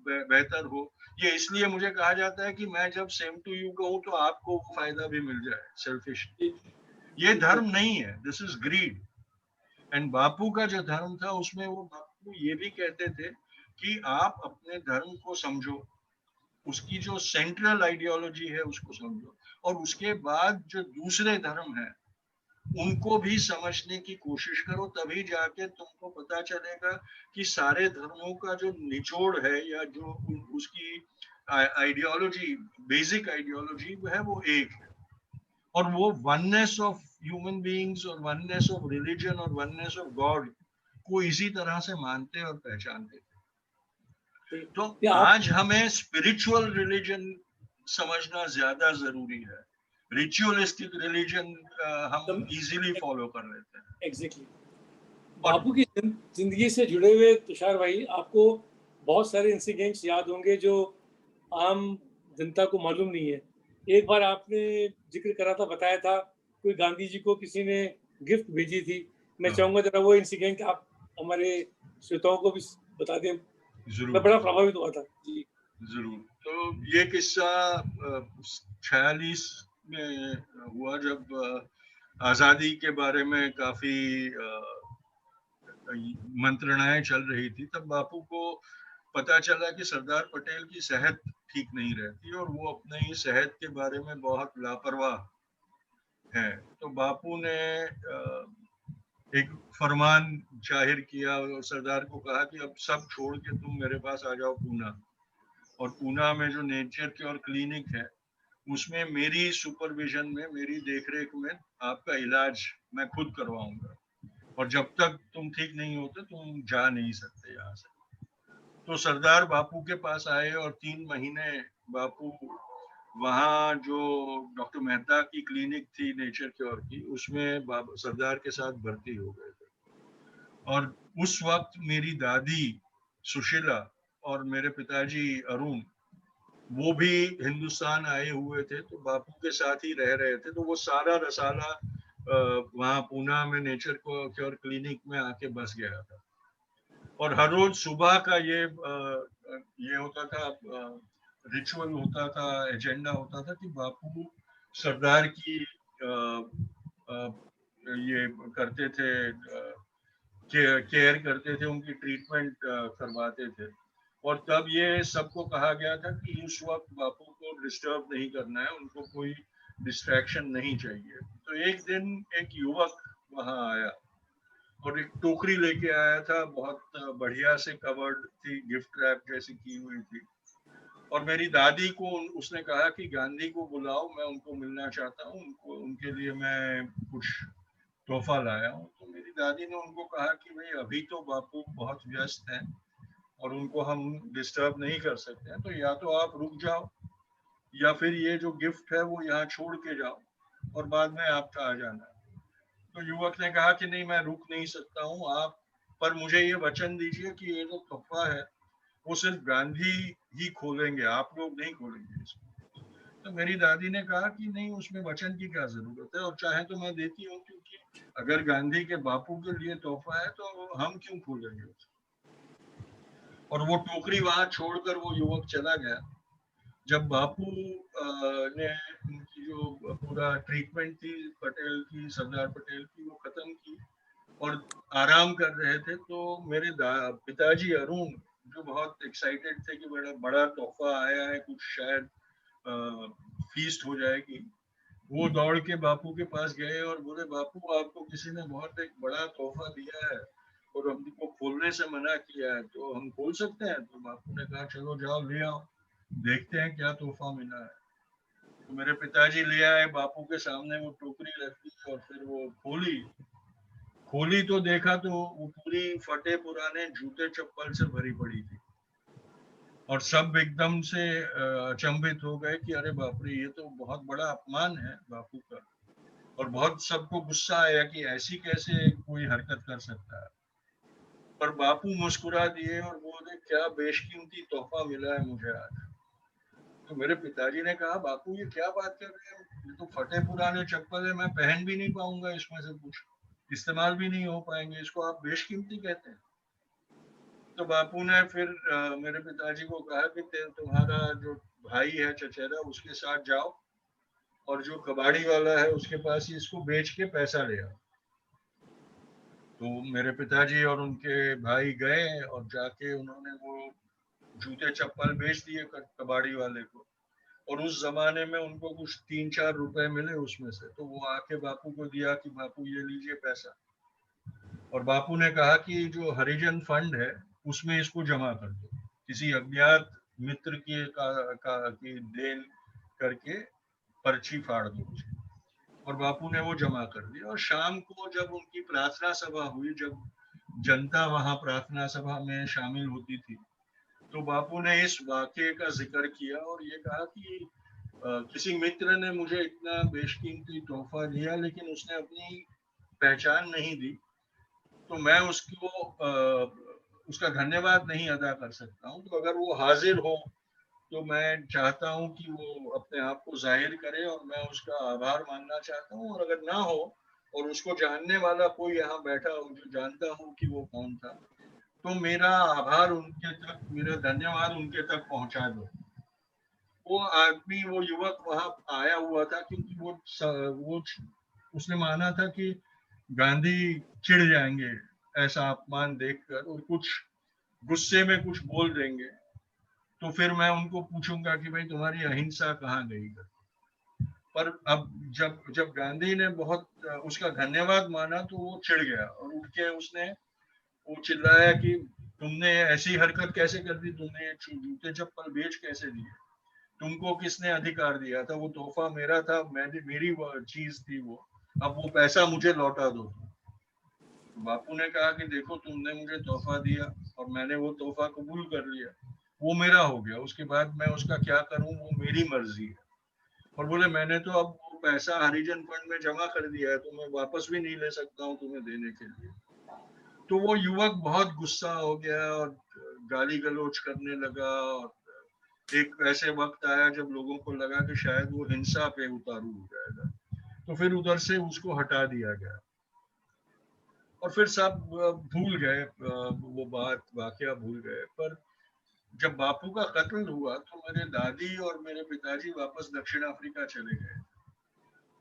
बेहतर हो। ये इसलिए मुझे कहा जाता है कि मैं जब सेम टू यू कहूँ तो आपको वो फायदा भी मिल जाए सेल्फिश। ये धर्म नहीं है, दिस इज ग्रीड। एंड बापू का जो धर्म था उसमें वो बापू ये भी कहते थे कि आप अपने धर्म को समझो, उसकी जो सेंट्रल आइडियोलॉजी है उसको समझो, और उसके बाद जो दूसरे धर्म है उनको भी समझने की कोशिश करो, तभी जाके तुमको पता चलेगा कि सारे धर्मों का जो निचोड़ है या जो उसकी आइडियोलॉजी, बेसिक आइडियोलॉजी है वो एक है। और वो वननेस ऑफ ह्यूमन बीइंग्स और वननेस ऑफ रिलीजन और वननेस ऑफ गॉड को इसी तरह से मानते और पहचानते थे। तो आप आज हमें स्पिरिचुअल रिलीजन समझना ज्यादा जरूरी है। रिचुअलिस्टिक रिलीजन हम इजीली फॉलो कर लेते हैं। एग्जैक्टली बापू की जिंदगी से जुड़े हुए तुषार भाई, आपको बहुत सारे इंसिडेंट्स याद होंगे जो आम जनता को मालूम नहीं है। एक बार आपने जिक्र करा था, बताया था, कोई गांधी जी को किसी ने गिफ्ट भेजी थी। मैं हाँ। चाहूंगा जरा वो इंसिडेंट आप हमारे श्रोताओं को भी बता दें। जरूर। मैं बड़ा प्रभावित हुआ था जी। जरूर। तो ये किस्सा 46 में हुआ, जब आजादी के बारे में काफी मंत्रणाएं चल रही थी। तब बापू को पता चला कि सरदार पटेल की सेहत ठीक नहीं रहती और वो अपने ही सेहत के बारे में बहुत लापरवाह है। तो बापू ने एक फरमान जाहिर किया और सरदार को कहा कि अब सब छोड़ के तुम मेरे पास आ जाओ पूना। और पूना में जो नेचर क्योर क्लिनिक है, उसमें मेरी सुपरविजन में, मेरी देखरेख में आपका इलाज मैं खुद करवाऊंगा, और जब तक तुम ठीक नहीं होते तुम जा नहीं सकते यहाँ से। तो सरदार बापू के पास आए और 3 महीने बापू वहाँ जो डॉक्टर मेहता की क्लिनिक थी नेचर क्योर की, उसमें सरदार के साथ भर्ती हो गए थे। और उस वक्त मेरी दादी सुशीला और मेरे पिताजी अरुण, वो भी हिंदुस्तान आए हुए थे, तो बापू के साथ ही रह रहे थे। तो वो सारा रसाला वहाँ पूना में नेचर क्योर क्लिनिक में आके बस गया था। और हर रोज सुबह का ये होता था, रिचुअल होता था, एजेंडा होता था कि बापू सरदार की ये करते थे, केयर करते थे, उनकी ट्रीटमेंट करवाते थे। और तब ये सबको कहा गया था कि उस वक्त बापू को डिस्टर्ब नहीं करना है, उनको कोई डिस्ट्रैक्शन नहीं चाहिए। तो एक दिन एक युवक वहां आया और एक टोकरी लेके आया था, बहुत बढ़िया से कवर्ड थी, गिफ्ट रैप जैसी की हुई थी। और मेरी दादी को उसने कहा कि गांधी को बुलाओ, मैं उनको मिलना चाहता हूँ, उनको, उनके लिए मैं कुछ तोहफा लाया हूँ। तो मेरी दादी ने उनको कहा कि भाई अभी तो बापू बहुत व्यस्त हैं और उनको हम डिस्टर्ब नहीं कर सकते हैं, तो या तो आप रुक जाओ या फिर ये जो गिफ्ट है वो यहाँ छोड़ के जाओ और बाद में आपका आ जाना। तो युवक ने कहा कि नहीं, मैं रुक नहीं सकता हूँ, आप पर मुझे ये वचन दीजिए कि ये जो तोहफा है वो सिर्फ गांधी ही खोलेंगे, आप लोग नहीं खोलेंगे इसको। तो मेरी दादी ने कहा कि नहीं, उसमें वचन की क्या जरूरत है, और चाहे तो मैं देती हूँ, क्योंकि अगर गांधी के बापू के लिए तोहफा है तो हम क्यों खोलेंगे उसको। और वो टोकरी वहां छोड़कर वो युवक चला गया। जब बापू ने उनकी जो पूरा ट्रीटमेंट थी पटेल की, सरदार पटेल की, वो खत्म की और आराम कर रहे थे, तो मेरे पिताजी अरुण, जो बहुत एक्साइटेड थे कि बड़ा बड़ा तोहफा आया है, कुछ शायद फीस्ट हो जाएगी, वो दौड़ के बापू के पास गए और बोले, बापू आपको किसी ने बहुत एक बड़ा तोहफा दिया है और हमको खोलने से मना किया है, तो हम खोल सकते हैं? तो बापू ने कहा चलो जाओ ले आओ, देखते हैं क्या तोहफा मिला है। तो मेरे पिताजी ले आए, बापू के सामने वो टोकरी रखी और फिर वो खोली तो देखा तो वो पूरी फटे पुराने जूते चप्पल से भरी पड़ी थी। और सब एकदम से अचंभित हो गए कि अरे बाप रे, ये तो बहुत बड़ा अपमान है बापू का। और बहुत सबको गुस्सा आया कि ऐसी कैसे कोई हरकत कर सकता है। पर बापू मुस्कुरा दिए और बोले, क्या बेशकीमती तोहफा मिला है मुझे आज। तो मेरे पिताजी ने कहा, बापू ये क्या बात कर रहे हैं, ये तो फटे पुराने चप्पल है, मैं पहन भी नहीं पाऊंगा, इसमें से कुछ इस्तेमाल भी नहीं हो पाएंगे, इसको आप बेशकीमती कहते हैं? तो बापू ने फिर मेरे पिताजी को कहा कि तुम्हारा जो भाई है चचेरा, उसके साथ जाओ और जो कबाड़ी वाला है उसके पास ही इसको बेच के पैसा ले आओ। तो मेरे पिताजी और उनके भाई गए और जाके उन्होंने वो जूते चप्पल बेच दिए कबाड़ी वाले को। और उस जमाने में उनको कुछ 3-4 रुपए मिले उसमें से, तो वो आके बापू को दिया कि बापू ये लीजिए पैसा। और बापू ने कहा कि जो हरिजन फंड है उसमें इसको जमा कर दो, किसी अज्ञात मित्र की देन करके पर्ची फाड़ दो उसकी। और बापू ने वो जमा कर दिया। और शाम को जब उनकी प्रार्थना सभा हुई, जब जनता वहां प्रार्थना सभा में शामिल होती थी, तो बापू ने इस वाक्य का जिक्र किया और ये कहा कि किसी मित्र ने मुझे इतना बेशकीमती तोहफा दिया लेकिन उसने अपनी पहचान नहीं दी, तो मैं उसको उसका धन्यवाद नहीं अदा कर सकता हूँ। तो अगर वो हाजिर हो तो मैं चाहता हूँ कि वो अपने आप को जाहिर करे और मैं उसका आभार मानना चाहता हूँ। और अगर ना हो और उसको जानने वाला कोई यहाँ बैठा हो जो जानता हो कि वो कौन था, तो मेरा आभार उनके तक, मेरा धन्यवाद उनके तक पहुंचा दो। वो आदमी, वो युवक वहां आया हुआ था क्योंकि वो उसने माना था कि गांधी चिढ़ जाएंगे ऐसा अपमान देखकर और कुछ गुस्से में कुछ बोल देंगे, तो फिर मैं उनको पूछूंगा कि भाई तुम्हारी अहिंसा कहाँ गई। पर अब जब जब गांधी ने बहुत उसका धन्यवाद माना तो वो चिढ़ गया और उठ के उसने वो चिल्लाया कि तुमने ऐसी हरकत कैसे कर दी, तुमने ये जूते चप्पल बेच कैसे दिए, तुमको किसने अधिकार दिया था, वो तोहफा मेरा था, मेरी चीज थी वो, अब वो पैसा मुझे लौटा दो। तो बापू ने कहा कि देखो तुमने मुझे तोहफा दिया और मैंने वो तोहफा कबूल कर लिया, वो मेरा हो गया, उसके बाद मैं उसका क्या करूं वो मेरी मर्जी है। और बोले मैंने तो अब वो पैसा हरिजन फंड में जमा कर दिया है, तो मैं वापस भी नहीं ले सकता हूँ तुम्हें देने के लिए। तो वो युवक बहुत गुस्सा हो गया और गाली गलौज करने लगा। और एक ऐसे वक्त आया जब लोगों को लगा कि शायद वो हिंसा पे उतारू हो जाएगा, तो फिर उधर से उसको हटा दिया गया और फिर सब भूल गए, वो बात वाकया भूल गए। पर जब बापू का कत्ल हुआ तो मेरे दादी और मेरे पिताजी वापस दक्षिण अफ्रीका चले गए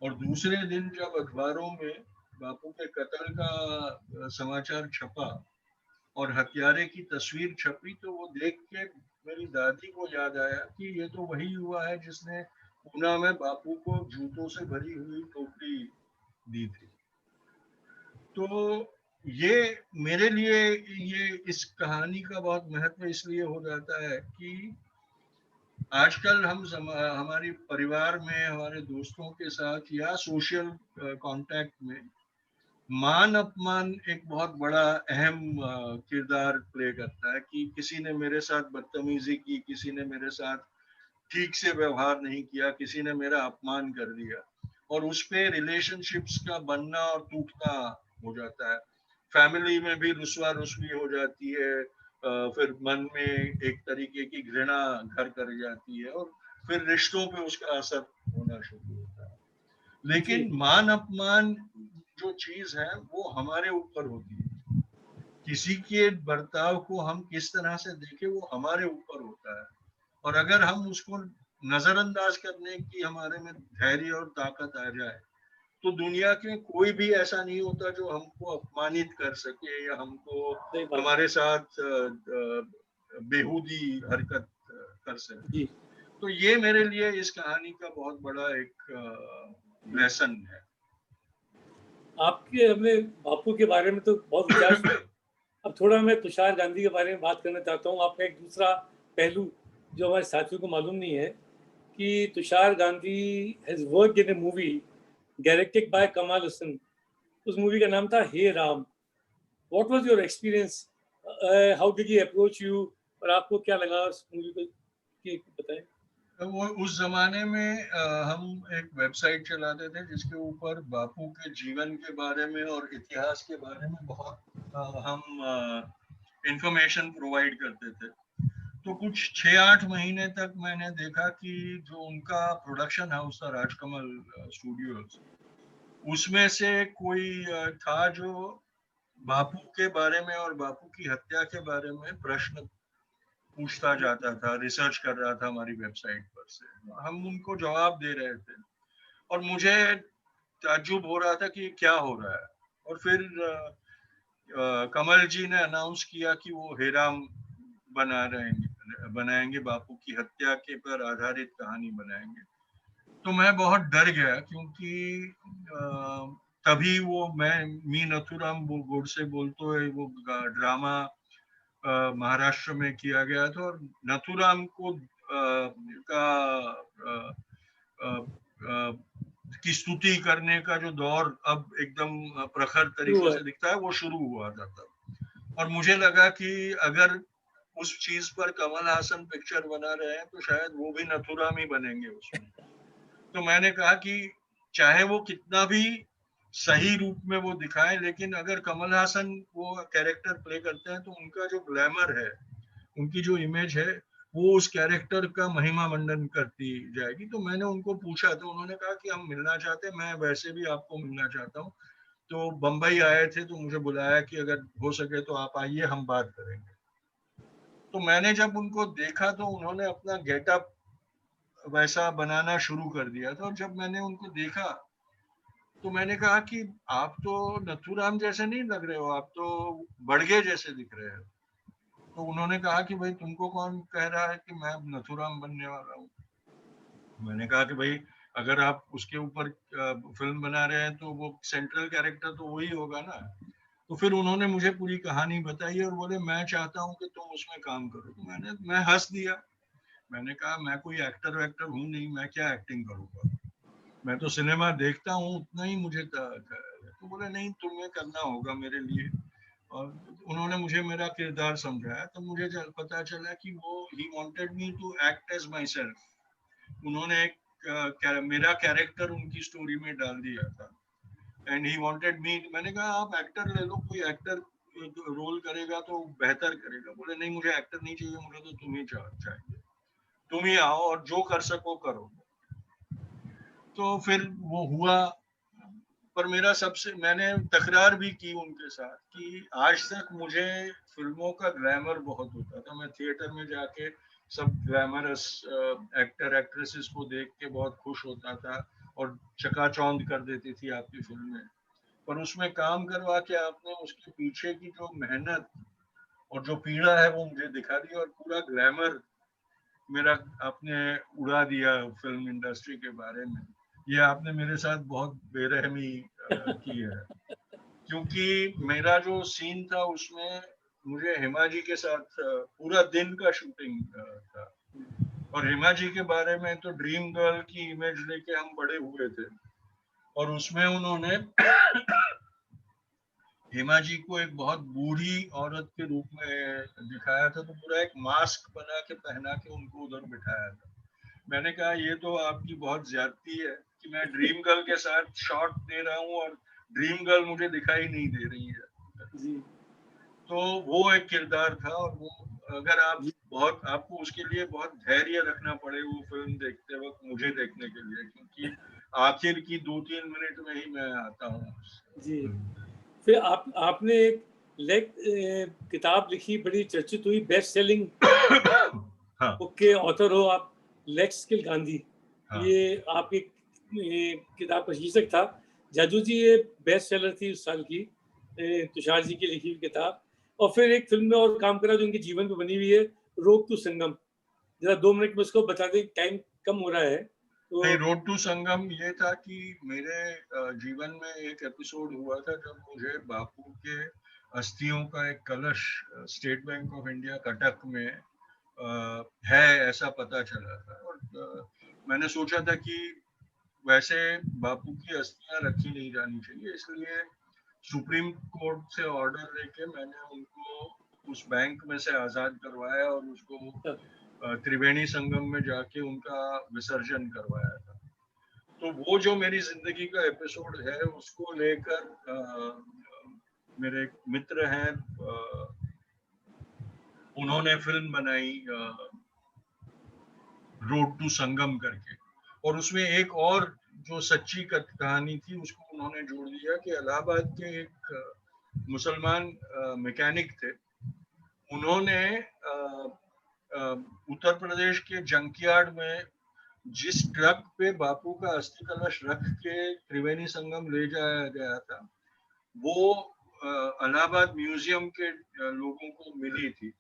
और दूसरे दिन जब अखबारों में बापू के कत्ल का समाचार छपा और हत्यारे की तस्वीर छपी, तो वो देख के मेरी दादी को याद आया कि ये तो वही हुआ है जिसने पूना में बापू को जूतों से भरी हुई टोकरी दी थी। तो ये मेरे लिए ये इस कहानी का बहुत महत्व इसलिए हो जाता है कि आजकल हम हमारी परिवार में, हमारे दोस्तों के साथ या सोशल कांटेक्ट में मान अपमान एक बहुत बड़ा अहम किरदार प्ले करता है कि किसी ने मेरे साथ बदतमीजी की, किसी ने मेरे साथ ठीक से व्यवहार नहीं किया, किसी ने मेरा अपमान कर दिया और उस पे रिलेशनशिप्स का बनना और टूटना हो जाता है। फैमिली में भी रुस्वा रुस्वी हो जाती है, फिर मन में एक तरीके की घृणा घर कर जाती है और फिर रिश्तों पे उसका असर होना शुरू होता है। लेकिन मान अपमान जो चीज है वो हमारे ऊपर होती है। किसी के बर्ताव को हम किस तरह से देखें वो हमारे ऊपर होता है। और अगर हम उसको नजरअंदाज करने की हमारे में धैर्य और ताकत आ जाए तो दुनिया के कोई भी ऐसा नहीं होता जो हमको अपमानित कर सके या हमको हमारे साथ बेहूदी हरकत कर सके। तो ये मेरे लिए इस कहानी का बहुत बड़ा एक लेसन है। आपके हमने बापू के बारे में तो बहुत विचार सुने, अब थोड़ा मैं तुषार गांधी के बारे में बात करना चाहता हूँ। आपका एक दूसरा पहलू जो हमारे साथियों को मालूम नहीं है कि Tushar Gandhi has worked in a movie directed by Kamal Hasan. उस मूवी का नाम था Hey Ram. What was your experience, how did he approach you, और आपको क्या लगा उस मूवी को, बताएं। वो उस जमाने में हम एक वेबसाइट चलाते थे जिसके ऊपर बापू के जीवन के बारे में और इतिहास के बारे में बहुत हम इंफॉर्मेशन प्रोवाइड करते थे। तो कुछ 6-8 महीने तक मैंने देखा कि जो उनका प्रोडक्शन हाउस था राजकमल स्टूडियोज, उसमें से कोई था जो बापू के बारे में और बापू की हत्या के बारे में प्रश्न पूछता जाता था, रिसर्च कर रहा था हमारी वेबसाइट पर से। हम उनको जवाब दे रहे थे और मुझे ताज्जुब हो रहा था कि क्या हो रहा है। और फिर कमल जी ने अनाउंस किया कि वो हेराम बनाएंगे, बापू की हत्या के पर आधारित कहानी बनाएंगे। तो मैं बहुत डर गया क्योंकि तभी वो मी नथुराम गोडसे बोलतो है वो ड्रामा महाराष्ट्र में किया गया था और नथुराम को की स्तुति करने का जो दौर अब एकदम प्रखर तरीके से दिखता है वो शुरू हुआ था तब। और मुझे लगा कि अगर उस चीज पर कमल हासन पिक्चर बना रहे हैं तो शायद वो भी नथुराम ही बनेंगे उसमें। तो मैंने कहा कि चाहे वो कितना भी सही रूप में वो दिखाएं, लेकिन अगर कमल हासन वो कैरेक्टर प्ले करते हैं तो उनका जो ग्लैमर है, उनकी जो इमेज है, वो उस कैरेक्टर का महिमा मंडन करती जाएगी। तो मैंने उनको पूछा तो उन्होंने कहा कि हम मिलना चाहते हैं, मैं वैसे भी आपको मिलना चाहता हूँ। तो बम्बई आए थे तो मुझे बुलाया कि अगर हो सके तो आप आइए, हम बात करेंगे। तो मैंने जब उनको देखा तो उन्होंने अपना गेटअप वैसा बनाना शुरू कर दिया था, और जब मैंने उनको देखा तो मैंने कहा कि आप तो नथुराम जैसे नहीं लग रहे हो, आप तो बड़गे जैसे दिख रहे हो। तो उन्होंने कहा कि भाई तुमको कौन कह रहा है कि मैं नथुराम बनने वाला हूँ। मैंने कहा कि भाई अगर आप उसके ऊपर फिल्म बना रहे हैं तो वो सेंट्रल कैरेक्टर तो वही होगा ना। तो फिर उन्होंने मुझे पूरी कहानी बताई और बोले मैं चाहता हूँ कि तुम उसमें काम करो। तो मैं हंस दिया। मैंने कहा मैं कोई एक्टर वैक्टर हूँ नहीं, मैं क्या एक्टिंग करूंगा, मैं तो सिनेमा देखता हूँ, उतना ही मुझे तो बोले नहीं तुम्हें करना होगा मेरे लिए। और उन्होंने मुझे मेरा किरदार समझाया तो मुझे पता चला कि वो he wanted me to act as myself. उन्होंने एक मेरा कैरेक्टर उनकी स्टोरी में डाल दिया था, एंड ही वांटेड मी। मैंने कहा आप एक्टर ले लो, कोई एक्टर रोल करेगा तो बेहतर करेगा। बोले नहीं मुझे एक्टर नहीं चाहिए, मुझे तो तुम ही चाहिए, तुम ही आओ और जो कर सको करो। तो फिर वो हुआ। पर मेरा सबसे, मैंने तकरार भी की उनके साथ कि आज तक मुझे फिल्मों का ग्लैमर बहुत होता था, मैं थिएटर में जाके सब ग्लैमरस एक्टर एक्ट्रेसेस को देख के बहुत खुश होता था और चकाचौंध कर देती थी आपकी फिल्में। पर उसमें काम करवा के आपने उसके पीछे की जो मेहनत और जो पीड़ा है वो मुझे दिखा दी, और पूरा ग्लैमर मेरा आपने उड़ा दिया फिल्म इंडस्ट्री के बारे में। ये आपने मेरे साथ बहुत बेरहमी की है, क्योंकि मेरा जो सीन था उसमें मुझे हेमा जी के साथ पूरा दिन का शूटिंग था। और हेमा जी के बारे में तो ड्रीम गर्ल की इमेज लेके हम बड़े हुए थे, और उसमें उन्होंने हेमा जी को एक बहुत बूढ़ी औरत के रूप में दिखाया था, तो पूरा एक मास्क बना के पहना के उनको उधर बिठाया था। मैंने कहा ये तो आपकी बहुत ज्यादती है कि मैं ड्रीम गर्ल के साथ शॉट दे रहा हूँ और ड्रीम गर्ल मुझे दिखाई नहीं दे रही है। जी तो वो एक किरदार था, और वो अगर आप जी बहुत, आपको उसके लिए बहुत धैर्य रखना पड़े वो फिल्म देखते वक्त मुझे देखने के लिए, क्योंकि आखिर की 2-3 मिनट में ही मैं आता हूँ। जी। फिर आपने एक किताब लिखी, बड़ी चर्चित हुई, बेस्ट सेलिंग हाँ बुक के ऑथर हो आप, लेट्स किल गांधी। हाँ ये आपकी किताब का शीर्षक था। जादू जी ये बेस्ट सेलर थी उस साल की, तुषार जी की लिखी हुई किताब। और फिर एक फिल्म में और काम करा जो उनके जीवन पे बनी हुई है, रोड टू संगम। जरा 2 मिनट में उसको बता दें, टाइम कम हो रहा है तो। नहीं, रोड टू संगम ये था कि मेरे जीवन में एक एपिसोड हुआ था जब मुझे बापू के अस्थियों का एक कलश state bank of India Cuttack में है ऐसा पता चला था। और मैंने सोचा था कि वैसे बापू की अस्थियां रखी नहीं जानी चाहिए, इसलिए सुप्रीम कोर्ट से ऑर्डर लेके मैंने उनको उस बैंक में से आजाद करवाया और उसको त्रिवेणी संगम में जाके उनका विसर्जन करवाया था। तो वो जो मेरी जिंदगी का एपिसोड है उसको लेकर मेरे एक मित्र हैं, उन्होंने फिल्म बनाई रोड टू संगम करके। और उसमें एक और जो सच्ची कहानी थी उसको उन्होंने जोड़ दिया कि इलाहाबाद के एक मुसलमान मैकेनिक थे, उन्होंने उत्तर प्रदेश के जंकयार्ड में जिस ट्रक पे बापू का अस्थि कलश रख के त्रिवेणी संगम ले जाया गया था, वो इलाहाबाद म्यूजियम के लोगों को मिली थी,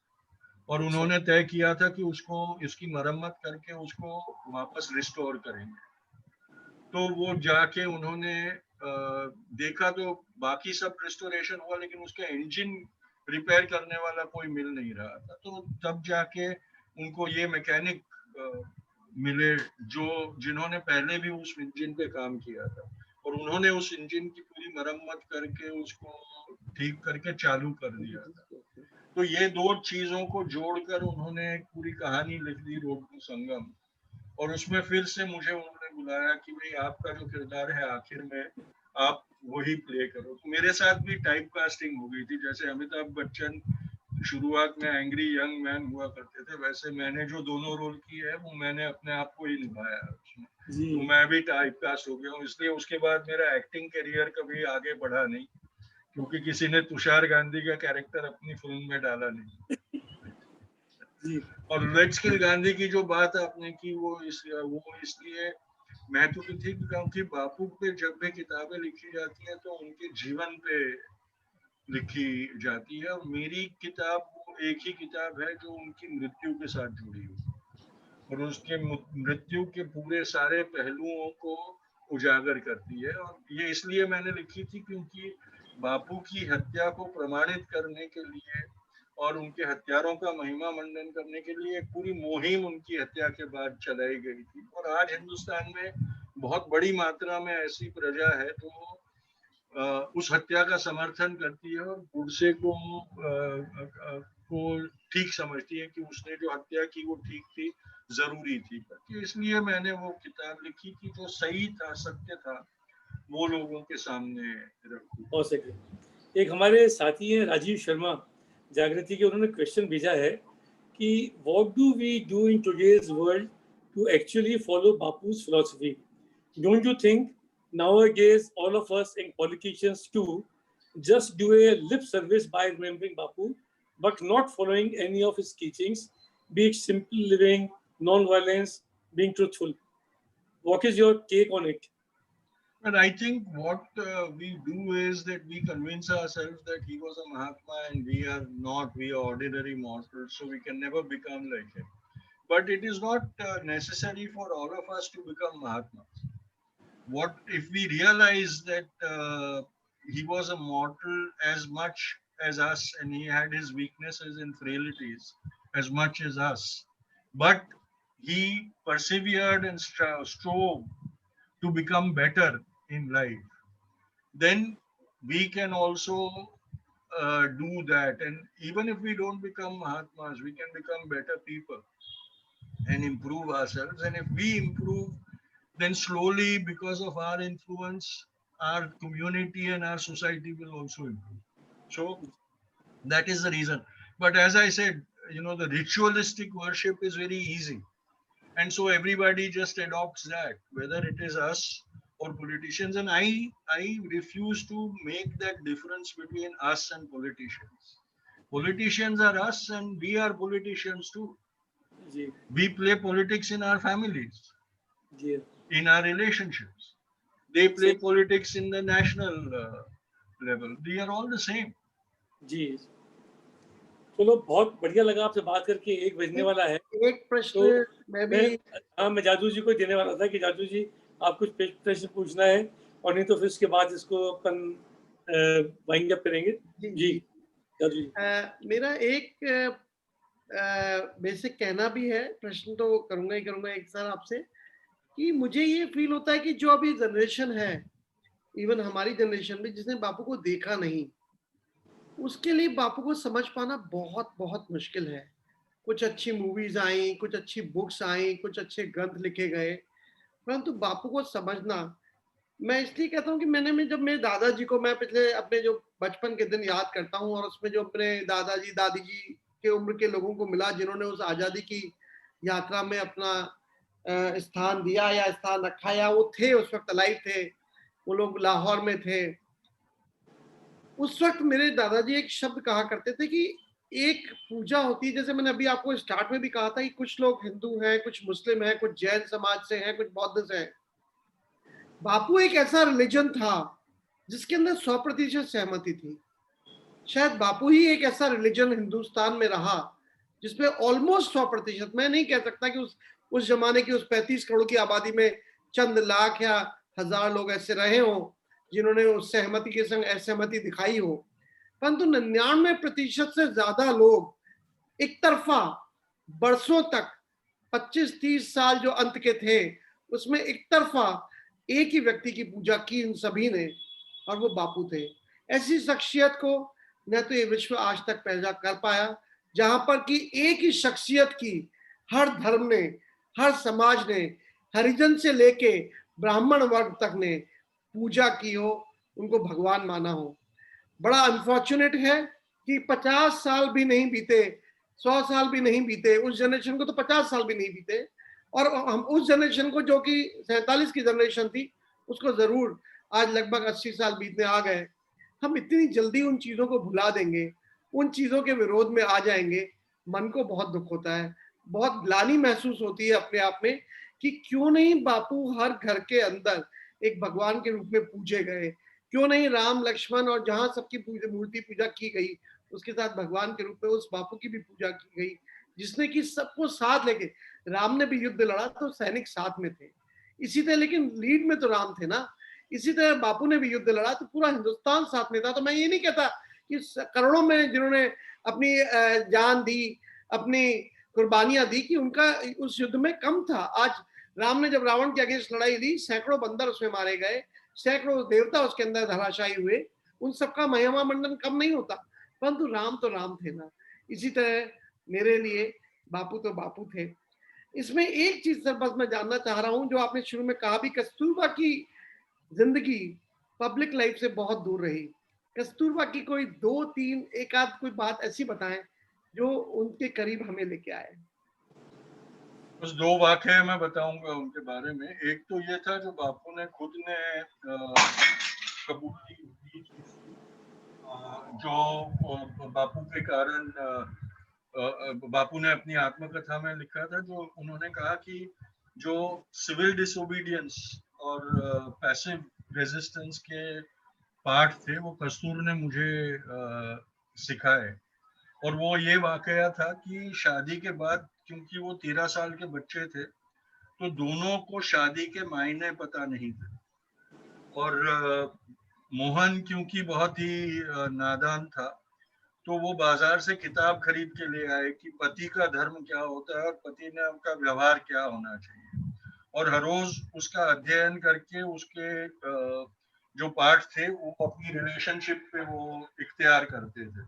और अच्छा उन्होंने तय किया था कि उसको, इसकी मरम्मत करके उसको वापस रिस्टोर करेंगे। तो वो जाके उन्होंने देखा तो बाकी सब रिस्टोरेशन हुआ, लेकिन उसका इंजन रिपेयर करने वाला कोई मिल नहीं रहा था। तो तब जाके उनको ये मैकेनिक मिले जो, जिन्होंने पहले भी उस इंजन पे काम किया था, और उन्होंने उस इंजन की पूरी मरम्मत करके उसको ठीक करके चालू कर दिया था। तो ये दो चीजों को जोड़कर उन्होंने एक पूरी कहानी लिख दी रोड टू संगम। और उसमें फिर से मुझे उन्होंने बुलाया कि भाई आपका जो किरदार है आखिर में आप वही प्ले करो। तो मेरे साथ भी टाइप कास्टिंग हो गई थी। जैसे अमिताभ बच्चन शुरुआत में एंग्री यंग मैन हुआ करते थे, वैसे मैंने जो दोनों रोल किए हैं वो मैंने अपने आप को ही निभाया है उसमें। जी तो मैं भी टाइप कास्ट हो गया हूँ, इसलिए उसके बाद मेरा एक्टिंग करियर कभी आगे बढ़ा नहीं, क्योंकि किसी ने तुषार गांधी का कैरेक्टर अपनी फिल्म में डाला नहीं। जी और लेट्स किल गांधी की जो बात आपने की वो इसलिए महत्व की थी क्योंकि बापू पे जब भी किताबें लिखी जाती हैं तो उनके जीवन पे लिखी जाती है, और मेरी किताब वो एक ही किताब है जो उनकी मृत्यु के साथ जुड़ी हुई और उसके मृत्यु के पूरे सारे पहलुओं को उजागर करती है। और ये इसलिए मैंने लिखी थी क्योंकि बापू की हत्या को प्रमाणित करने के लिए और उनके हत्यारों का महिमा मंडन करने के लिए एक पूरी मुहिम उनकी हत्या के बाद चलाई गई थी। और आज हिंदुस्तान में बहुत बड़ी मात्रा में ऐसी प्रजा है जो उस हत्या का समर्थन करती है और गुडसे को ठीक समझती है कि उसने जो हत्या की वो ठीक थी, जरूरी थी। तो इसलिए मैंने वो किताब लिखी कि जो सही था, सत्य था, वो लोगों के सामने रखूं। हो सके। एक हमारे साथी हैं राजीव शर्मा जागृति के, उन्होंने क्वेश्चन भेजा है कि what do we do in today's world to actually follow Bapu's philosophy? Don't you think nowadays all of us and politicians too just do a lip service by remembering Bapu but not following any of his teachings, be it simple living, non-violence, being truthful? What is your take on it? But I think what we do is that we convince ourselves that he was a Mahatma and we are not, we are ordinary mortals, so we can never become like him. But it is not necessary for all of us to become Mahatmas. What if we realize that he was a mortal as much as us and he had his weaknesses and frailties as much as us, but he persevered and strove to become better in life, then we can also do that. And even if we don't become Mahatmas, we can become better people and improve ourselves. And if we improve, then slowly, because of our influence, our community and our society will also improve. So that is the reason. But as I said, the ritualistic worship is very easy. And so everybody just adopts that, whether it is us or politicians. And I refuse to make that difference between us and politicians. Politicians are us and we are politicians too. जी We play politics in our families, जी in our relationships. They play सही politics in the national level. We are all the same. जी। चलो, बहुत बढ़िया लगा आपसे बात करके। एक बजने वाला है एक प्रश्न तो मैं मैं भी मैं जादू जी को देने वाला था कि जादू जी आप कुछ प्रश्न पूछना है, और नहीं तो फिर उसके बाद इसको अपन वाइंड अप करेंगे। जी जी जी जादू जी। मेरा एक बेसिक कहना भी है, प्रश्न तो करूंगा ही करूंगा एक सर आपसे, कि मुझे ये फील होता है कि जो अभी जनरेशन है, इवन हमारी जनरेशन में जिसने बापू को देखा नहीं, उसके लिए बापू को समझ पाना बहुत बहुत मुश्किल है। कुछ अच्छी मूवीज आई, कुछ अच्छी बुक्स आई, कुछ अच्छे ग्रंथ लिखे गए, परंतु बापू को समझना, मैं इसलिए कहता हूँ कि मैं जब मेरे दादाजी को मैं पिछले अपने जो बचपन के दिन याद करता हूँ, और उसमें जो अपने दादाजी दादी जी के उम्र के लोगों को मिला जिन्होंने उस आजादी की यात्रा में अपना स्थान दिया या स्थान रखा, या वो थे उस वक्त अलाइव थे, वो लोग लाहौर में थे, उस वक्त मेरे दादाजी एक शब्द कहा करते थे कि एक पूजा होती है, जैसे मैंने अभी आपको स्टार्ट में भी कहा था कि कुछ लोग हिंदू हैं, कुछ मुस्लिम हैं, कुछ जैन समाज से हैं, कुछ बौद्ध से हैं। बापू एक ऐसा रिलीजन था जिसके अंदर 100% सहमति थी। शायद बापू ही एक ऐसा रिलीजन हिंदुस्तान में रहा जिसमें ऑलमोस्ट 100%, मैं नहीं कह सकता कि उस जमाने की उस 35 करोड़ की आबादी में चंद लाख या हजार लोग ऐसे रहे हों जिन्होंने उस सहमति के संग असहमति दिखाई हो, परंतु 99% से ज्यादा लोग एक तरफा बरसों तक 25-30 साल जो अंत के थे उसमें एक तरफा एक ही व्यक्ति की पूजा की इन सभी ने, और वो बापू थे। ऐसी शख्सियत को न तो ये विश्व आज तक पैदा कर पाया जहां पर कि एक ही शख्सियत की हर धर्म ने, हर समाज ने, हरिजन से लेके ब्राह्मण वर्ग तक ने पूजा की हो, उनको भगवान माना हो। बड़ा अनफॉर्चुनेट है कि 50 साल भी नहीं बीते, 100 साल भी नहीं बीते, उस जनरेशन को तो 50 साल भी नहीं बीते, और हम उस जनरेशन को, जो कि 47 की जनरेशन थी, उसको जरूर आज लगभग 80 साल बीतने आ गए। हम इतनी जल्दी उन चीजों को भुला देंगे, उन चीजों के विरोध में आ जाएंगे। मन को बहुत दुख होता है, बहुत ग्लानि महसूस होती है अपने आप में कि क्यों नहीं बापू हर घर के अंदर एक भगवान के रूप में पूजे गए, क्यों नहीं राम लक्ष्मण और जहां सबकी मूर्ति पूजा की गई, उसके साथ भगवान के रूप में उस बापू की भी पूजा की गई, जिसने कि सबको साथ लेके, राम ने भी युद्ध लड़ा तो सैनिक साथ में थे, इसी तरह, लेकिन लीड में तो राम थे ना। इसी तरह बापू ने भी युद्ध लड़ा तो पूरा हिंदुस्तान साथ में था। तो मैं ये नहीं कहता कि करोड़ों में जिन्होंने अपनी जान दी, अपनी कुर्बानियां दी, कि उनका उस युद्ध में कम था। आज राम ने जब रावण के अगेंस्ट लड़ाई दी, सैकड़ों बंदर उसमें मारे गए, सैकड़ों देवता उसके अंदर धराशायी हुए, उन सबका महिमा मंडन कम नहीं होता, परंतु राम तो राम थे ना। इसी तरह मेरे लिए बापू तो बापू थे। इसमें एक चीज सर बस मैं जानना चाह रहा हूं, जो आपने शुरू में कहा भी, कस्तूरबा की जिंदगी पब्लिक लाइफ से बहुत दूर रही। कस्तूरबा की कोई 2-3 एक आध कोई बात ऐसी बताएं जो उनके करीब हमें लेके आए। बस 2 वाक़ये मैं बताऊंगा उनके बारे में। एक तो ये था जो बापू ने खुद ने कबूली की, जो बापू के कारण बापू ने अपनी आत्मकथा में लिखा था, जो उन्होंने कहा कि जो सिविल डिसोबीडियंस और पैसिव रेजिस्टेंस के पाठ थे वो कस्तूर ने मुझे सिखाए। और वो ये वाकया था कि शादी के बाद, क्योंकि वो 13 साल के बच्चे थे, तो दोनों को शादी के मायने पता नहीं थे। और मोहन क्योंकि बहुत ही नादान था, तो वो बाजार से किताब खरीद के ले आए कि पति का धर्म क्या होता है और पति ने का व्यवहार क्या होना चाहिए, और हर रोज उसका अध्ययन करके उसके जो पाठ थे वो अपनी रिलेशनशिप पे वो इख्तियार करते थे।